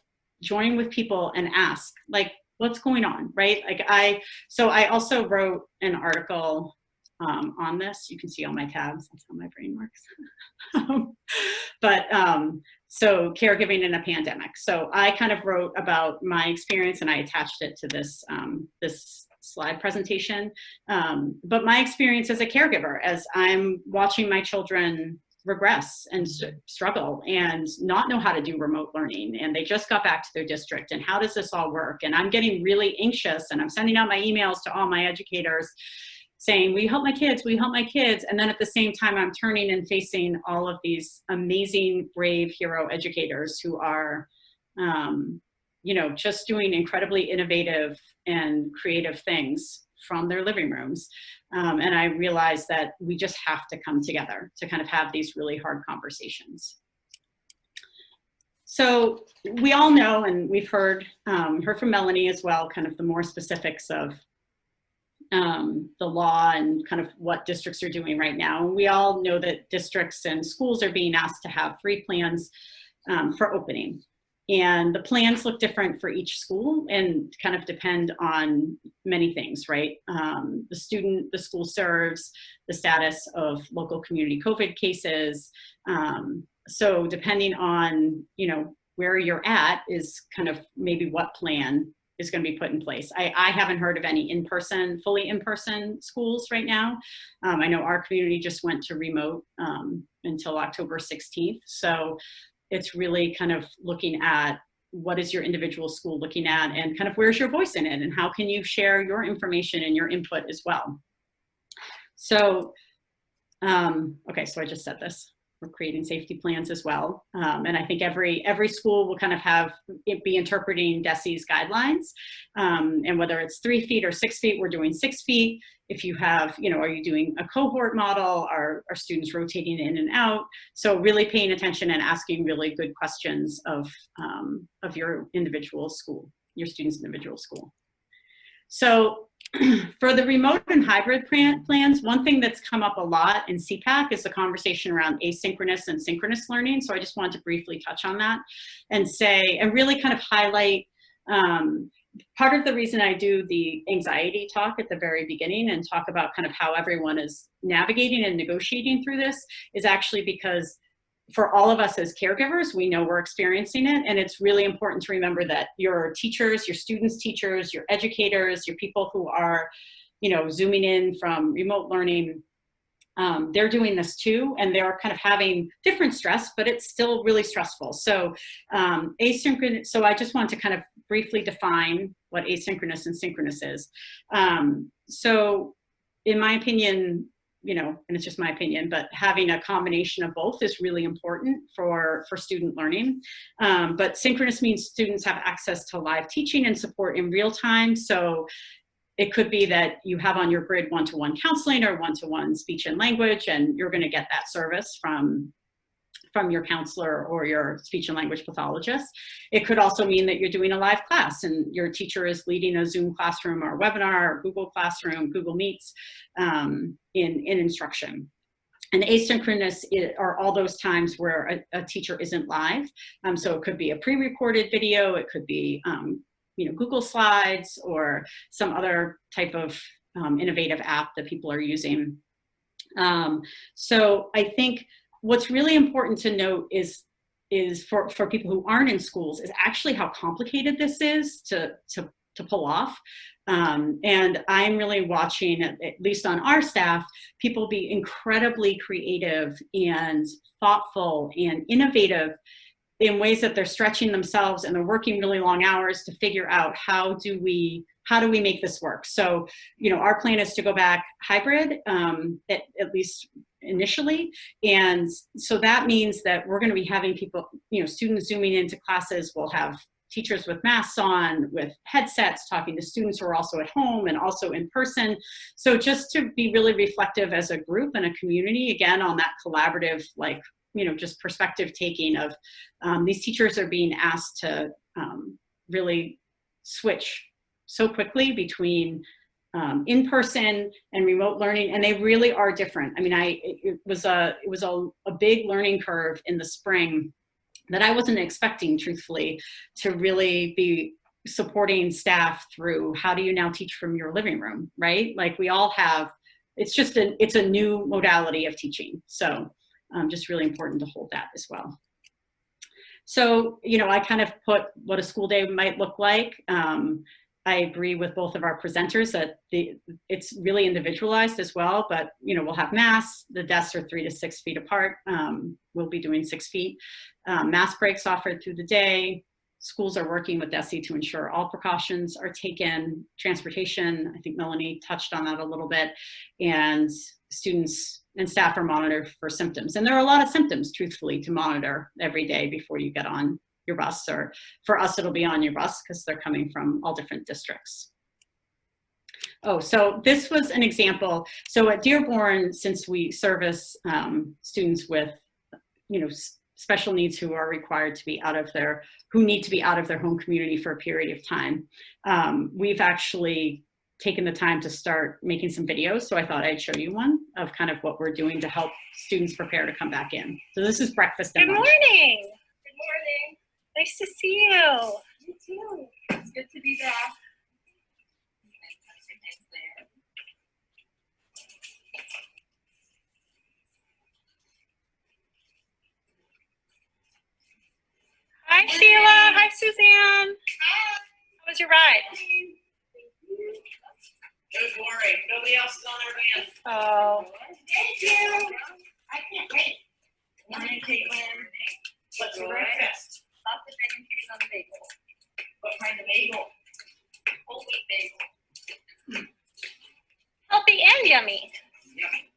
join with people and ask, like, what's going on, right? So I also wrote an article on this. You can see all my tabs. That's how my brain works. So caregiving in a pandemic. So I kind of wrote about my experience, and I attached it to this slide presentation. But my experience as a caregiver, as I'm watching my children regress and struggle and not know how to do remote learning, and they just got back to their district, and how does this all work? And I'm getting really anxious, and I'm sending out my emails to all my educators saying, will you help my kids? Will you help my kids? And then at the same time, I'm turning and facing all of these amazing, brave hero educators who are, just doing incredibly innovative and creative things from their living rooms. And I realized that we just have to come together to kind of have these really hard conversations. So we all know, and we've heard from Melanie as well, kind of the more specifics of the law and kind of what districts are doing right now. And we all know that districts and schools are being asked to have 3 plans for opening. And the plans look different for each school and kind of depend on many things, right? The student the school serves, the status of local community COVID cases, So depending on, you know, where you're at is kind of maybe what plan is going to be put in place. I haven't heard of any fully in-person schools right now. I know our community just went to remote until October 16th. So it's really kind of looking at what is your individual school looking at and kind of where's your voice in it and how can you share your information and your input as well. So, okay, so I just said this. We're creating safety plans as well. And I think every school will kind of have it be interpreting DESE's guidelines. And whether it's 3 feet or 6 feet, we're doing 6 feet. If you have, you know, are you doing a cohort model? Are students rotating in and out? So really paying attention and asking really good questions of your individual school, your student's individual school. So for the remote and hybrid plans, one thing that's come up a lot in CPAC is the conversation around asynchronous and synchronous learning. So I just wanted to briefly touch on that and really kind of highlight part of the reason I do the anxiety talk at the very beginning and talk about kind of how everyone is navigating and negotiating through this is actually because for all of us as caregivers, we know we're experiencing it, and it's really important to remember that your teachers, your students' teachers, your educators, your people who are, you know, zooming in from remote learning, they're doing this too, and they're kind of having different stress, but it's still really stressful. So asynchronous, so I just want to kind of briefly define what asynchronous and synchronous is. So in my opinion, you know, and it's just my opinion, but having a combination of both is really important for student learning. But synchronous means students have access to live teaching and support in real time. So it could be that you have on your grid one-to-one counseling or one-to-one speech and language, and you're going to get that service from your counselor or your speech and language pathologist. It could also mean that you're doing a live class and your teacher is leading a Zoom classroom or webinar or Google Classroom, Google Meets in instruction. And asynchronous are all those times where a teacher isn't live. So it could be a pre-recorded video, it could be you know, Google Slides or some other type of innovative app that people are using. So I think what's really important to note is for people who aren't in schools is actually how complicated this is to pull off. And I'm really watching, at least on our staff, people be incredibly creative and thoughtful and innovative in ways that they're stretching themselves and they're working really long hours to figure out how do we make this work. So, you know, our plan is to go back hybrid, at least initially. And so that means that we're going to be having people, you know, students zooming into classes. We'll have teachers with masks on, with headsets, talking to students who are also at home and also in person. So just to be really reflective as a group and a community, again, on that collaborative, like, you know, just perspective taking of these teachers are being asked to really switch so quickly between in-person and remote learning, and they really are different. I mean, it was a big learning curve in the spring that I wasn't expecting, truthfully, to really be supporting staff through how do you now teach from your living room, right? Like we all have, it's a new modality of teaching. So just really important to hold that as well. So, you know, I kind of put what a school day might look like. I agree with both of our presenters that it's really individualized as well, but, you know, we'll have masks. The desks are 3 to 6 feet apart. We'll be doing 6 feet. Mask breaks offered through the day. Schools are working with DESE to ensure all precautions are taken. Transportation, I think Melanie touched on that a little bit. And students and staff are monitored for symptoms. And there are a lot of symptoms, truthfully, to monitor every day before you get on your bus, or for us, it'll be on your bus because they're coming from all different districts. Oh, so this was an example. So at Dearborn, since we service students with, you know, special needs who are required to be who need to be out of their home community for a period of time, we've actually taken the time to start making some videos. So I thought I'd show you one of kind of what we're doing to help students prepare to come back in. So this is breakfast and lunch. Good morning. Good morning. Nice to see you. You too. It's good to be back. Hi, Sheila. Hi, Suzanne. How was your ride? It was boring. Nobody else is on their van. Oh. Thank you. I can't wait. Morning, Caitlin. What's for breakfast? Sausage, egg, and cheese on the bagel. What kind of bagel? Whole wheat bagel. Healthy and yummy. Yummy.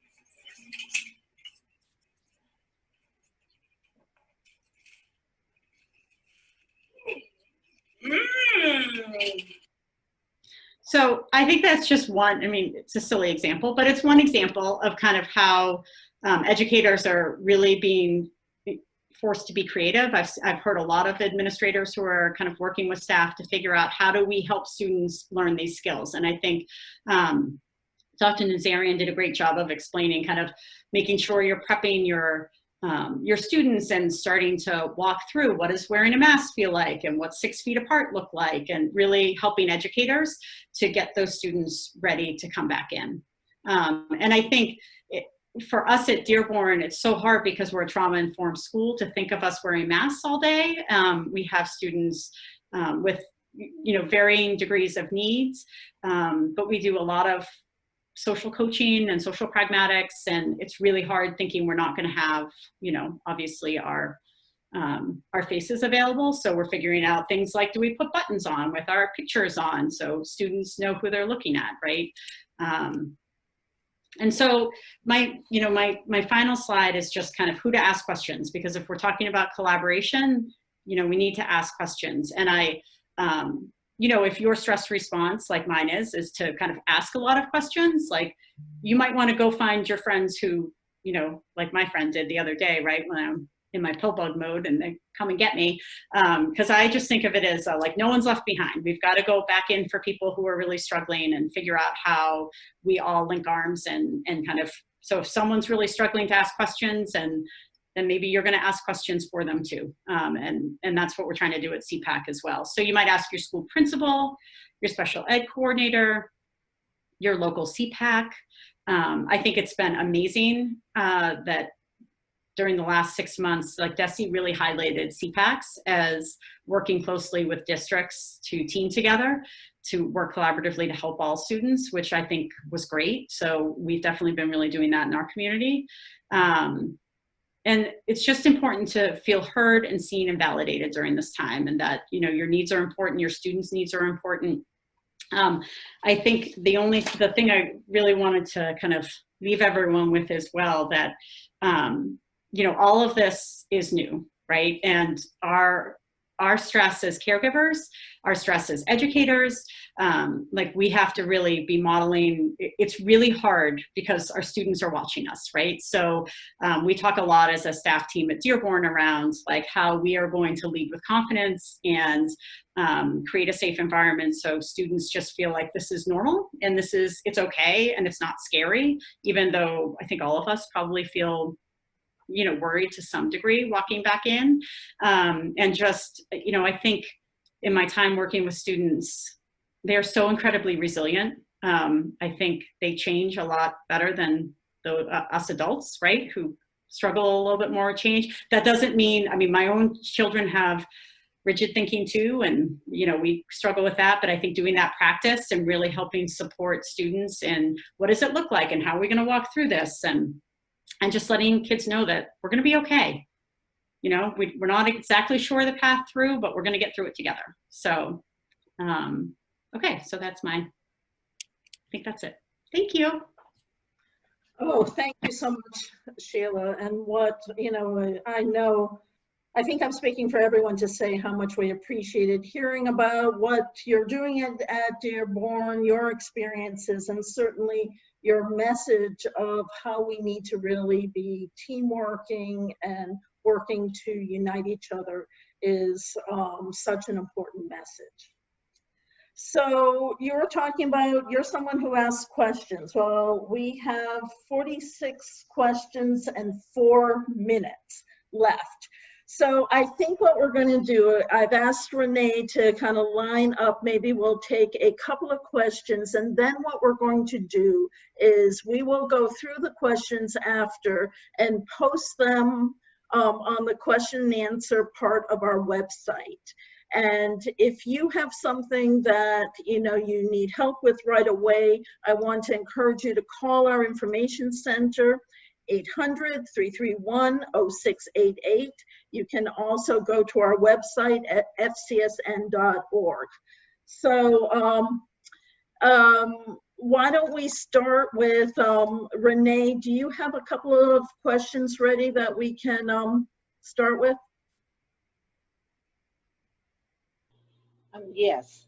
So I think that's just one, I mean, it's a silly example, but it's one example of kind of how educators are really being forced to be creative. I've heard a lot of administrators who are kind of working with staff to figure out how do we help students learn these skills. And I think Dr. Nazarian did a great job of explaining kind of making sure you're prepping your students and starting to walk through what does wearing a mask feel like and what's 6 feet apart look like, and really helping educators to get those students ready to come back in. And I think for us at Dearborn, it's so hard because we're a trauma-informed school to think of us wearing masks all day. We have students with varying degrees of needs, but we do a lot of social coaching and social pragmatics, and it's really hard thinking we're not going to have, obviously our faces available. So we're figuring out things like, do we put buttons on with our pictures on so students know who they're looking at, right? And so my final slide is just kind of who to ask questions, because if we're talking about collaboration, we need to ask questions. And if your stress response, like mine is to kind of ask a lot of questions, like you might want to go find your friends who, like my friend did the other day, right, when I'm in my pill bug mode and they come and get me. Because I just think of it as like no one's left behind. We've got to go back in for people who are really struggling and figure out how we all link arms and kind of, so if someone's really struggling to ask questions, and then maybe you're going to ask questions for them too. And that's what we're trying to do at CPAC as well. So you might ask your school principal, your special ed coordinator, your local CPAC. I think it's been amazing that during the last 6 months, like Desi really highlighted CPACs as working closely with districts to team together to work collaboratively to help all students, which I think was great. So we've definitely been really doing that in our community. And it's just important to feel heard and seen and validated during this time, and that, your needs are important, your students' needs are important. I think the thing I really wanted to kind of leave everyone with as well, that, all of this is new, right? And our stress as caregivers, our stress as educators, like we have to really be modeling. It's really hard because our students are watching us, right? So we talk a lot as a staff team at Dearborn around like how we are going to lead with confidence and create a safe environment so students just feel like this is normal and it's okay and it's not scary, even though I think all of us probably feel worried to some degree walking back in. And just, I think in my time working with students, they're so incredibly resilient. I think they change a lot better than us adults, right, who struggle a little bit more with change. That doesn't mean, my own children have rigid thinking too, and we struggle with that, but I think doing that practice and really helping support students and what does it look like and how are we going to walk through this, and just letting kids know that we're going to be okay. We're not exactly sure the path through, but we're going to get through it together. So, okay, so I think that's it. Thank you. Oh, thank you so much, Sheila. And I think I'm speaking for everyone to say how much we appreciated hearing about what you're doing at Dearborn, your experiences, and certainly your message of how we need to really be team working and working to unite each other is such an important message. So you're talking about, you're someone who asks questions. Well, we have 46 questions and 4 minutes left. So I think what we're going to do, I've asked Renee to kind of line up, maybe we'll take a couple of questions, and then what we're going to do is we will go through the questions after and post them on the question and answer part of our website. And if you have something that you need help with right away, I want to encourage you to call our information center, 800-331-0688. You can also go to our website at fcsn.org. So why don't we start with Renee? Do you have a couple of questions ready that we can start with? Yes.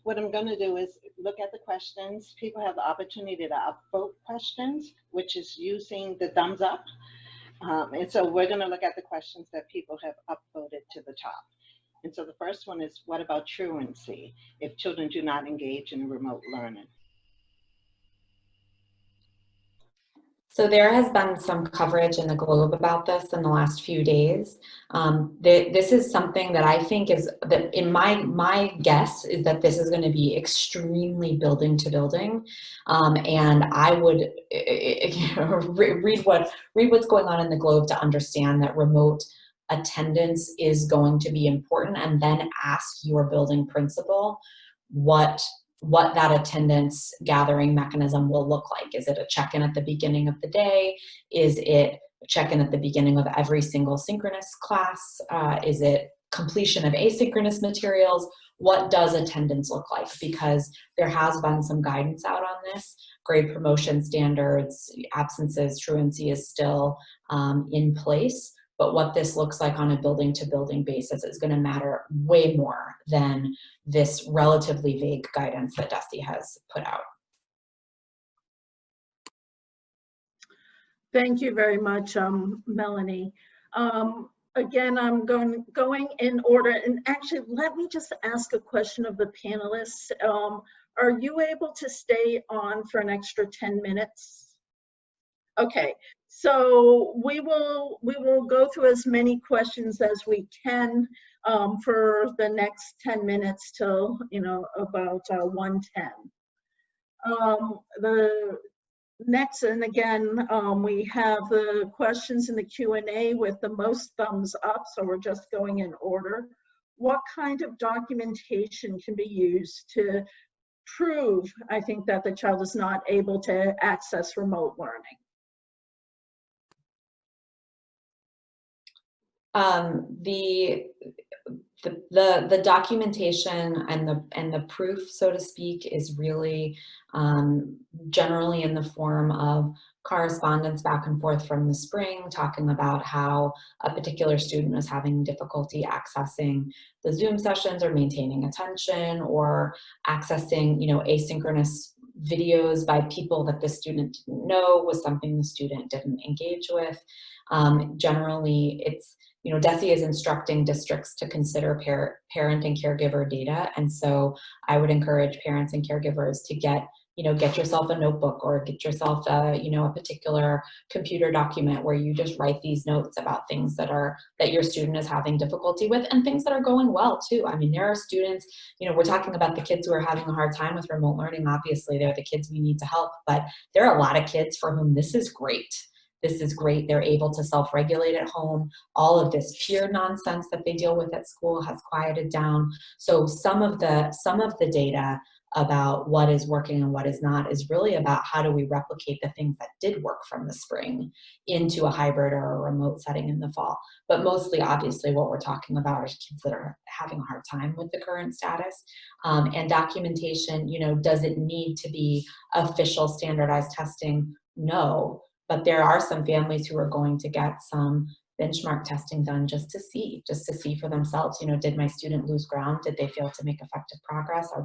What I'm going to do is look at the questions. People have the opportunity to upvote questions, which is using the thumbs up. And so we're going to look at the questions that people have upvoted to the top. And so the first one is, what about truancy if children do not engage in remote learning? So there has been some coverage in the Globe about this in the last few days. This is something that I think is, that in my guess is that this is going to be extremely building to building. And I would read what's going on in the Globe to understand that remote attendance is going to be important, and then ask your building principal what that attendance gathering mechanism will look like. Is it a check-in at the beginning of the day? Is it a check-in at the beginning of every single synchronous class? Is it completion of asynchronous materials? What does attendance look like? Because there has been some guidance out on this. Grade promotion standards, absences, truancy is still in place. But what this looks like on a building-to-building basis is going to matter way more than this relatively vague guidance that DESE has put out. Thank you very much, Melanie. Again, I'm going in order, and actually, let me just ask a question of the panelists. Are you able to stay on for an extra 10 minutes? Okay. So we will go through as many questions as we can for the next 10 minutes till about 1:10. The next, and again, we have the questions in the Q&A with the most thumbs up, so we're just going in order. What kind of documentation can be used to prove, I think, that the child is not able to access remote learning? The documentation and the proof, so to speak, is really generally in the form of correspondence back and forth from the spring, talking about how a particular student is having difficulty accessing the Zoom sessions or maintaining attention, or accessing, asynchronous videos by people that the student didn't know was something the student didn't engage with. Generally, it's, DESE is instructing districts to consider parent and caregiver data. And so I would encourage parents and caregivers to get yourself a notebook, or get yourself a particular computer document where you just write these notes about things that your student is having difficulty with, and things that are going well too. I mean, there are students, we're talking about the kids who are having a hard time with remote learning. Obviously, they're the kids we need to help, but there are a lot of kids for whom this is great. This is great. They're able to self-regulate at home. All of this peer nonsense that they deal with at school has quieted down. So some of the data about what is working and what is not is really about how do we replicate the things that did work from the spring into a hybrid or a remote setting in the fall. But mostly, obviously, what we're talking about is kids that are having a hard time with the current status. And documentation, does it need to be official standardized testing? No. But there are some families who are going to get some benchmark testing done just to see for themselves, did my student lose ground? Did they fail to make effective progress? Are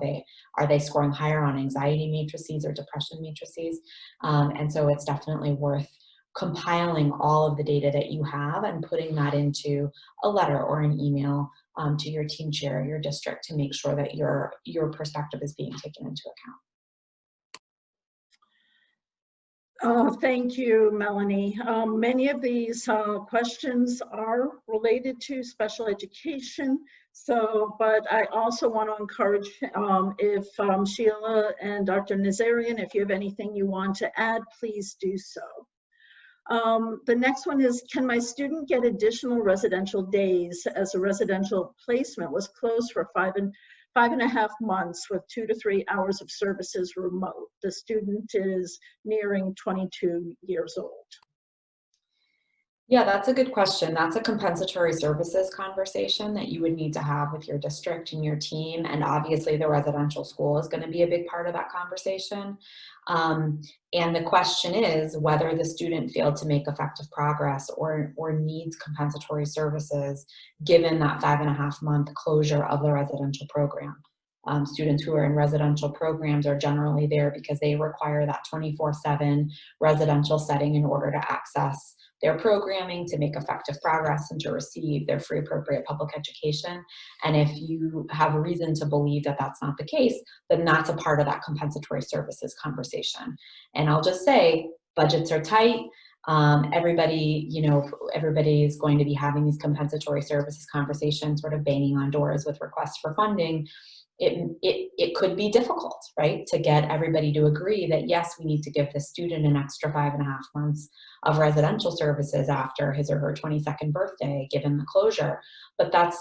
they scoring higher on anxiety matrices or depression matrices? And so it's definitely worth compiling all of the data that you have and putting that into a letter or an email to your team chair, your district, to make sure that your perspective is being taken into account. Thank you, Melanie. Many of these questions are related to special education. But I also want to encourage if Sheila and Dr. Nazarian, if you have anything you want to add, please do so. The next one is, can my student get additional residential days as a residential placement was closed for five and a half months with 2 to 3 hours of services remote? The student is nearing 22 years old. Yeah, that's a good question. That's a compensatory services conversation that you would need to have with your district and your team. And obviously the residential school is going to be a big part of that conversation. And the question is whether the student failed to make effective progress or needs compensatory services given that 5.5 month closure of the residential program. Students who are in residential programs are generally there because they require that 24/7 residential setting in order to access their programming, to make effective progress, and to receive their free appropriate public education. And if you have a reason to believe that that's not the case, then that's a part of that compensatory services conversation. And I'll just say, budgets are tight. Everybody is going to be having these compensatory services conversations, sort of banging on doors with requests for funding. It could be difficult, right, to get everybody to agree that yes, we need to give the student an extra 5.5 months of residential services after his or her 22nd birthday, given the closure. But that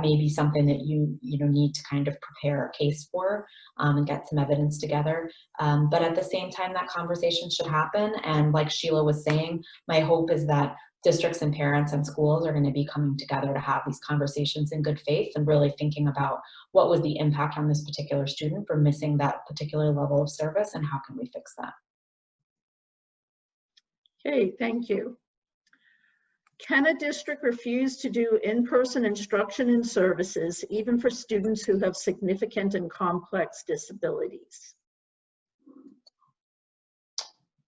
may be something that you need to kind of prepare a case for and get some evidence together. But at the same time, that conversation should happen. And like Sheila was saying, my hope is that districts and parents and schools are going to be coming together to have these conversations in good faith and really thinking about what was the impact on this particular student for missing that particular level of service and how can we fix that. Okay, thank you. Can a district refuse to do in-person instruction and services even for students who have significant and complex disabilities?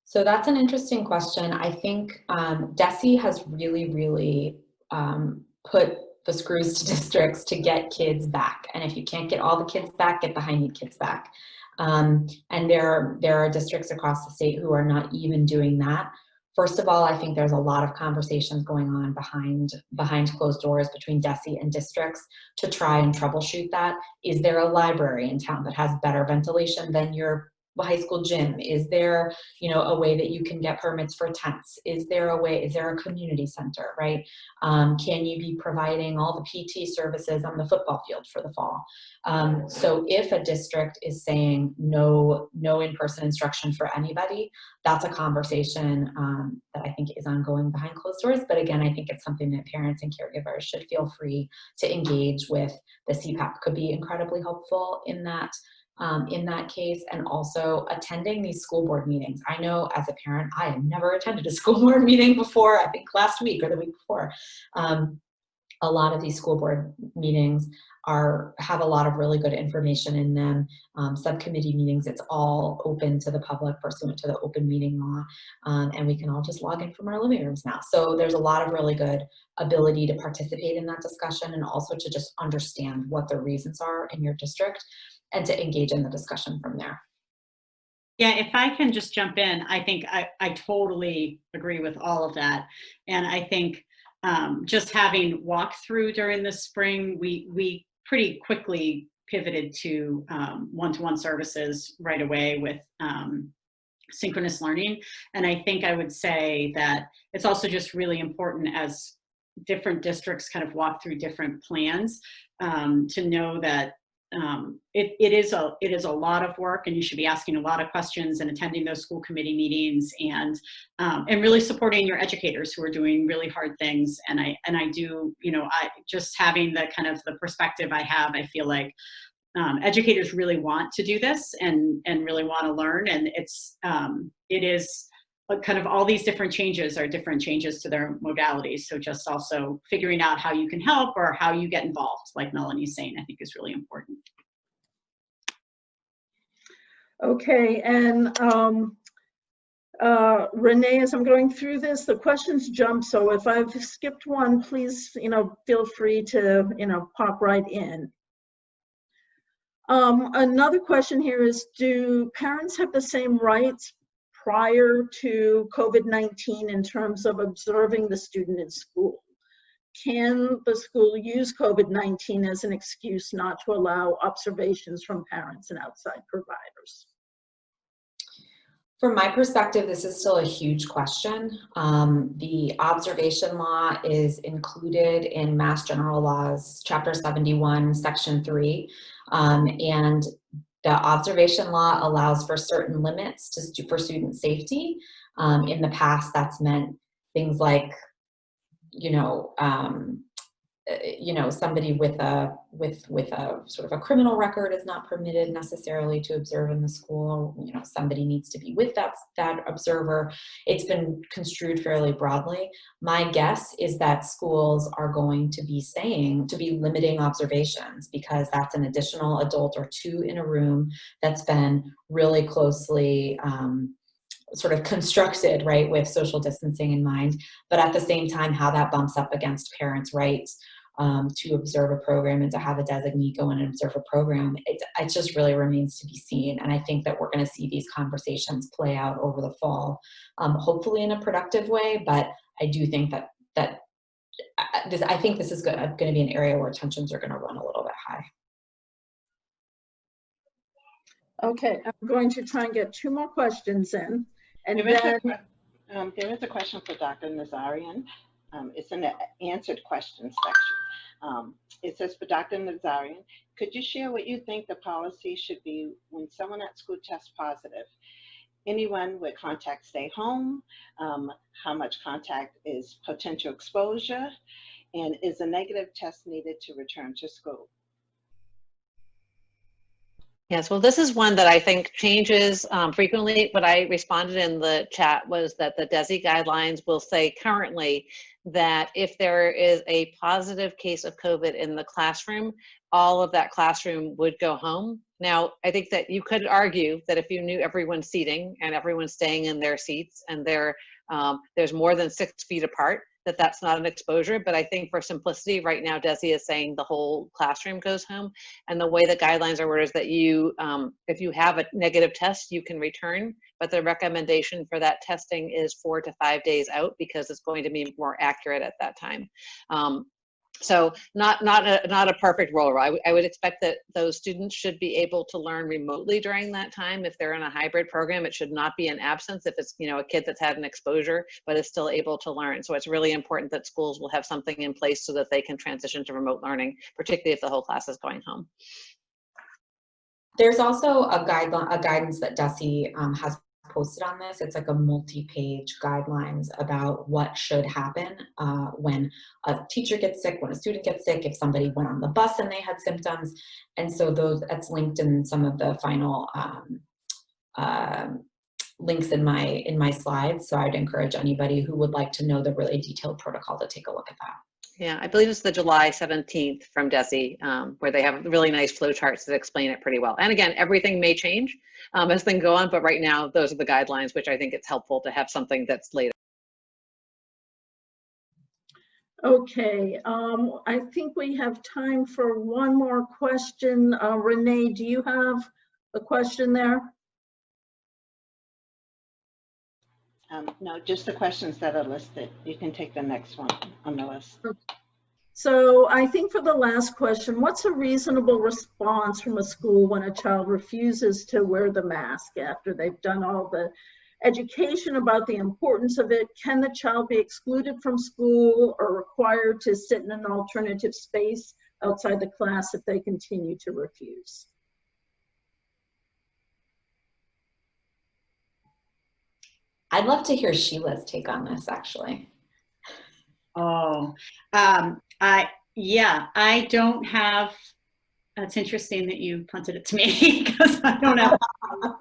So that's an interesting question. I think DESE has really put the screws to districts to get kids back. And if you can't get all the kids back, get the high-need kids back. And there are districts across the state who are not even doing that. First of all, I think there's a lot of conversations going on behind closed doors between DESE and districts to try and troubleshoot that. Is there a library in town that has better ventilation than your high school gym? Is there, a way that you can get permits for tents? Is there a community center, right? Can you be providing all the PT services on the football field for the fall? So if a district is saying no in-person instruction for anybody, that's a conversation that I think is ongoing behind closed doors. But again, I think it's something that parents and caregivers should feel free to engage with. The CPAP could be incredibly helpful in that case, and also attending these school board meetings. I know as a parent, I have never attended a school board meeting before, I think last week or the week before. A lot of these school board meetings have a lot of really good information in them. Subcommittee meetings, it's all open to the public pursuant to the open meeting law. And we can all just log in from our living rooms now. So there's a lot of really good ability to participate in that discussion and also to just understand what the reasons are in your district and to engage in the discussion from there. Yeah, if I can just jump in, I think I totally agree with all of that. And I think just having walked through during the spring, we pretty quickly pivoted to one-to-one services right away with synchronous learning. And I think I would say that it's also just really important as different districts kind of walk through different plans to know that it is a lot of work, and you should be asking a lot of questions and attending those school committee meetings and really supporting your educators who are doing really hard things. And I do, I just having the kind of the perspective I have, I feel like educators really want to do this and really want to learn, and it is kind of all these different changes are different changes to their modalities. So just also figuring out how you can help or how you get involved, like Melanie's saying, I think is really important. Okay, and Renee, as I'm going through this, the questions jump. So if I've skipped one, please, feel free to, pop right in. Another question here is, do parents have the same rights prior to COVID-19 in terms of observing the student in school? Can the school use COVID-19 as an excuse not to allow observations from parents and outside providers? From my perspective, this is still a huge question. The observation law is included in Mass General Laws, Chapter 71, Section 3, and the observation law allows for certain limits for student safety. In the past, that's meant things like, somebody with a sort of a criminal record is not permitted necessarily to observe in the school. Somebody needs to be with that observer. It's been construed fairly broadly. My guess is that schools are going to be limiting observations, because that's an additional adult or two in a room that's been really closely sort of constructed, right, with social distancing in mind, but at the same time, how that bumps up against parents' rights to observe a program and to have a designee go in and observe a program, it just really remains to be seen. And I think that we're going to see these conversations play out over the fall, hopefully in a productive way. But I do think I think this is going to be an area where tensions are going to run a little bit high. Okay, I'm going to try and get 2 more questions in. And there is a question for Dr. Nazarian. It's in the answered questions section. It says, for Dr. Nazarian, could you share what you think the policy should be when someone at school tests positive? Anyone with contact stay home? How much contact is potential exposure? And is a negative test needed to return to school? Yes, well, this is one that I think changes frequently. What I responded in the chat was that the DESE guidelines will say currently that if there is a positive case of COVID in the classroom, all of that classroom would go home. Now, I think that you could argue that if you knew everyone's seating and everyone's staying in their seats and there's more than 6 feet apart, that's not an exposure. But I think for simplicity right now, DESE is saying the whole classroom goes home. And the way the guidelines are worded is that if you have a negative test, you can return. But the recommendation for that testing is 4 to 5 days out, because it's going to be more accurate at that time. So not a perfect role. I would expect that those students should be able to learn remotely during that time. If they're in a hybrid program, it should not be an absence if it's a kid that's had an exposure but is still able to learn. So it's really important that schools will have something in place so that they can transition to remote learning, particularly if the whole class is going home. There's also a guidance that DESE has posted on this. It's like a multi-page guidelines about what should happen when a teacher gets sick, when a student gets sick, if somebody went on the bus and they had symptoms. And so that's linked in some of the final links in my slides. So I'd encourage anybody who would like to know the really detailed protocol to take a look at that. Yeah, I believe it's the July 17th from DESE, where they have really nice flow charts that explain it pretty well. And again, everything may change as things go on, but right now, those are the guidelines, which I think it's helpful to have something that's laid. Okay, I think we have time for one more question. Renee, do you have a question there? No, just the questions that are listed. You can take the next one on the list. So I think for the last question, what's a reasonable response from a school when a child refuses to wear the mask after they've done all the education about the importance of it? Can the child be excluded from school or required to sit in an alternative space outside the class if they continue to refuse? I'd love to hear Sheila's take on this, actually. Oh, yeah, I don't have, it's interesting that you punted it to me because I don't have a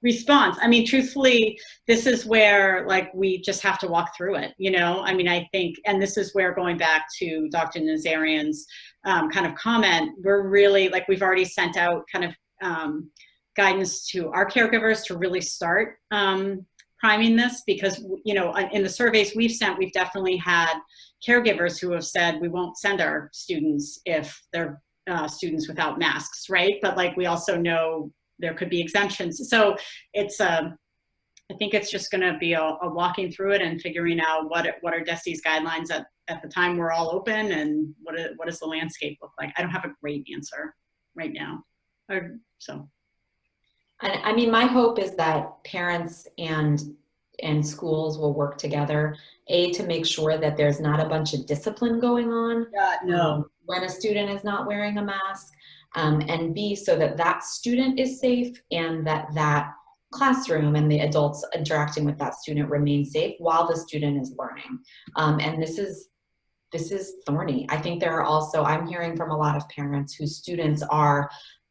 response. I mean, truthfully, this is where we just have to walk through it, I mean, I think, and this is where, going back to Dr. Nazarian's kind of comment, we're really, we've already sent out kind of guidance to our caregivers to really start priming this, because in the surveys we've sent, we've definitely had caregivers who have said we won't send our students if they're students without masks, right? But we also know there could be exemptions. So it's I think it's just going to be a walking through it and figuring out what are DESE's guidelines at the time we're all open, and what does the landscape look like. I don't have a great answer right now, so. And I mean, my hope is that parents and schools will work together, to make sure that there's not a bunch of discipline going on when a student is not wearing a mask, and B, so that that student is safe and that classroom and the adults interacting with that student remain safe while the student is learning. And this is thorny. I think there are also, I'm hearing from a lot of parents whose students are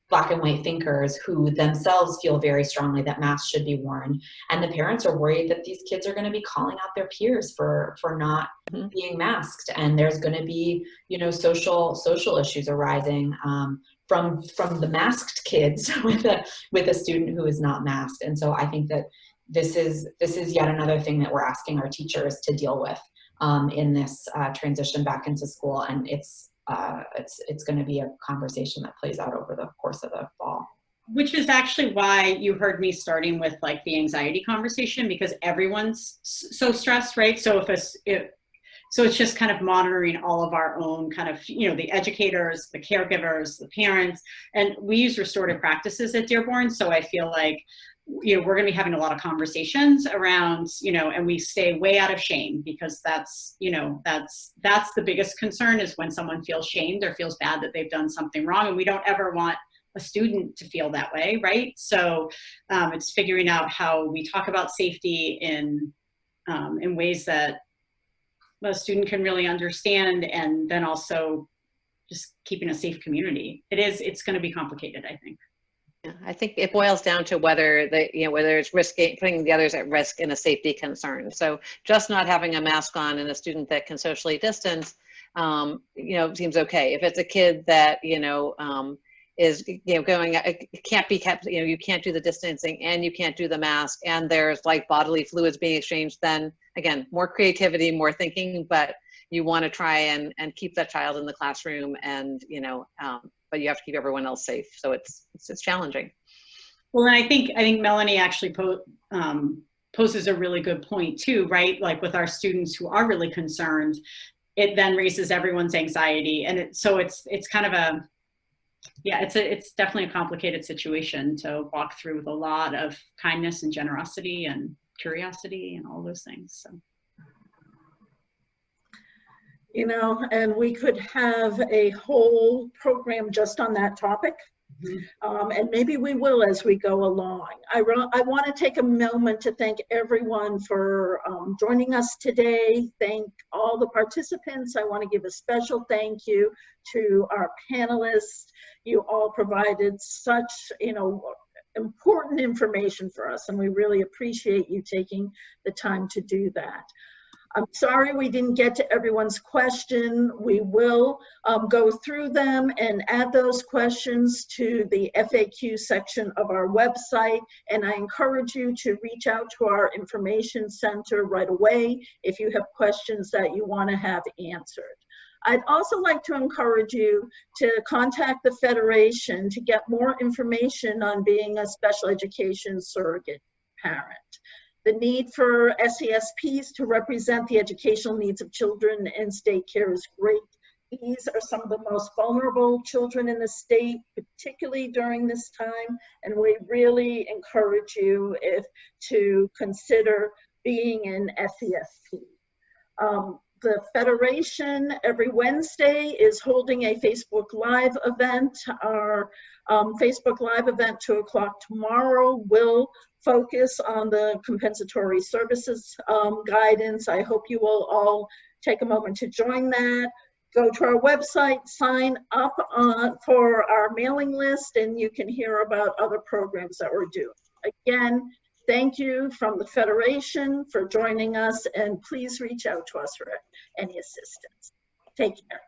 Black and white thinkers who themselves feel very strongly that masks should be worn. And the parents are worried that these kids are going to be calling out their peers for not being masked. And there's going to be, you know, social issues arising from the masked kids with a student who is not masked. And so I think that this is yet another thing that we're asking our teachers to deal with in this transition back into school. And it's going to be a conversation that plays out over the course of the fall. Which is actually why you heard me starting with like the anxiety conversation, because everyone's so stressed, right? So so it's just kind of monitoring all of our own kind of, you know, the educators, the caregivers, the parents, and we use restorative practices at Dearborn. So I feel like, you know, we're going to be having a lot of conversations around, you know, and we stay way out of shame, because that's, you know, that's the biggest concern, is when someone feels shamed or feels bad that they've done something wrong. And we don't ever want a student to feel that way, right? So it's figuring out how we talk about safety in ways that a student can really understand, and then also just keeping a safe community. It's going to be complicated, I think. Yeah, I think it boils down to whether it's putting the others at risk in a safety concern. So just not having a mask on and a student that can socially distance, you know, seems okay. If it's a kid that, you know, is, you know, going, it can't be kept, you know, you can't do the distancing and you can't do the mask, and there's like bodily fluids being exchanged, then again, more creativity, more thinking, but you want to try and keep that child in the classroom, and, you know, but you have to keep everyone else safe. So it's challenging. Well, and I think Melanie actually poses a really good point too, right? Like with our students who are really concerned, it then raises everyone's anxiety. And it's kind of it's definitely a complicated situation to walk through, with a lot of kindness and generosity and curiosity and all those things. So. You know, and we could have a whole program just on that topic. And maybe we will as we go along. I want to take a moment to thank everyone for joining us today. Thank all the participants. I want to give a special thank you to our panelists. You all provided such, you know, important information for us, and we really appreciate you taking the time to do that. I'm sorry we didn't get to everyone's question. We will go through them and add those questions to the FAQ section of our website. And I encourage you to reach out to our information center right away if you have questions that you want to have answered. I'd also like to encourage you to contact the Federation to get more information on being a special education surrogate parent. The need for SESPs to represent the educational needs of children in state care is great. These are some of the most vulnerable children in the state, particularly during this time, and we really encourage you to consider being an SESP. The Federation every Wednesday is holding a Facebook Live event. Our Facebook Live event, 2 o'clock tomorrow, will focus on the Compensatory Services guidance. I hope you will all take a moment to join that. Go to our website, sign up for our mailing list, and you can hear about other programs that we're doing. Again, thank you from the Federation for joining us, and please reach out to us for any assistance. Take care.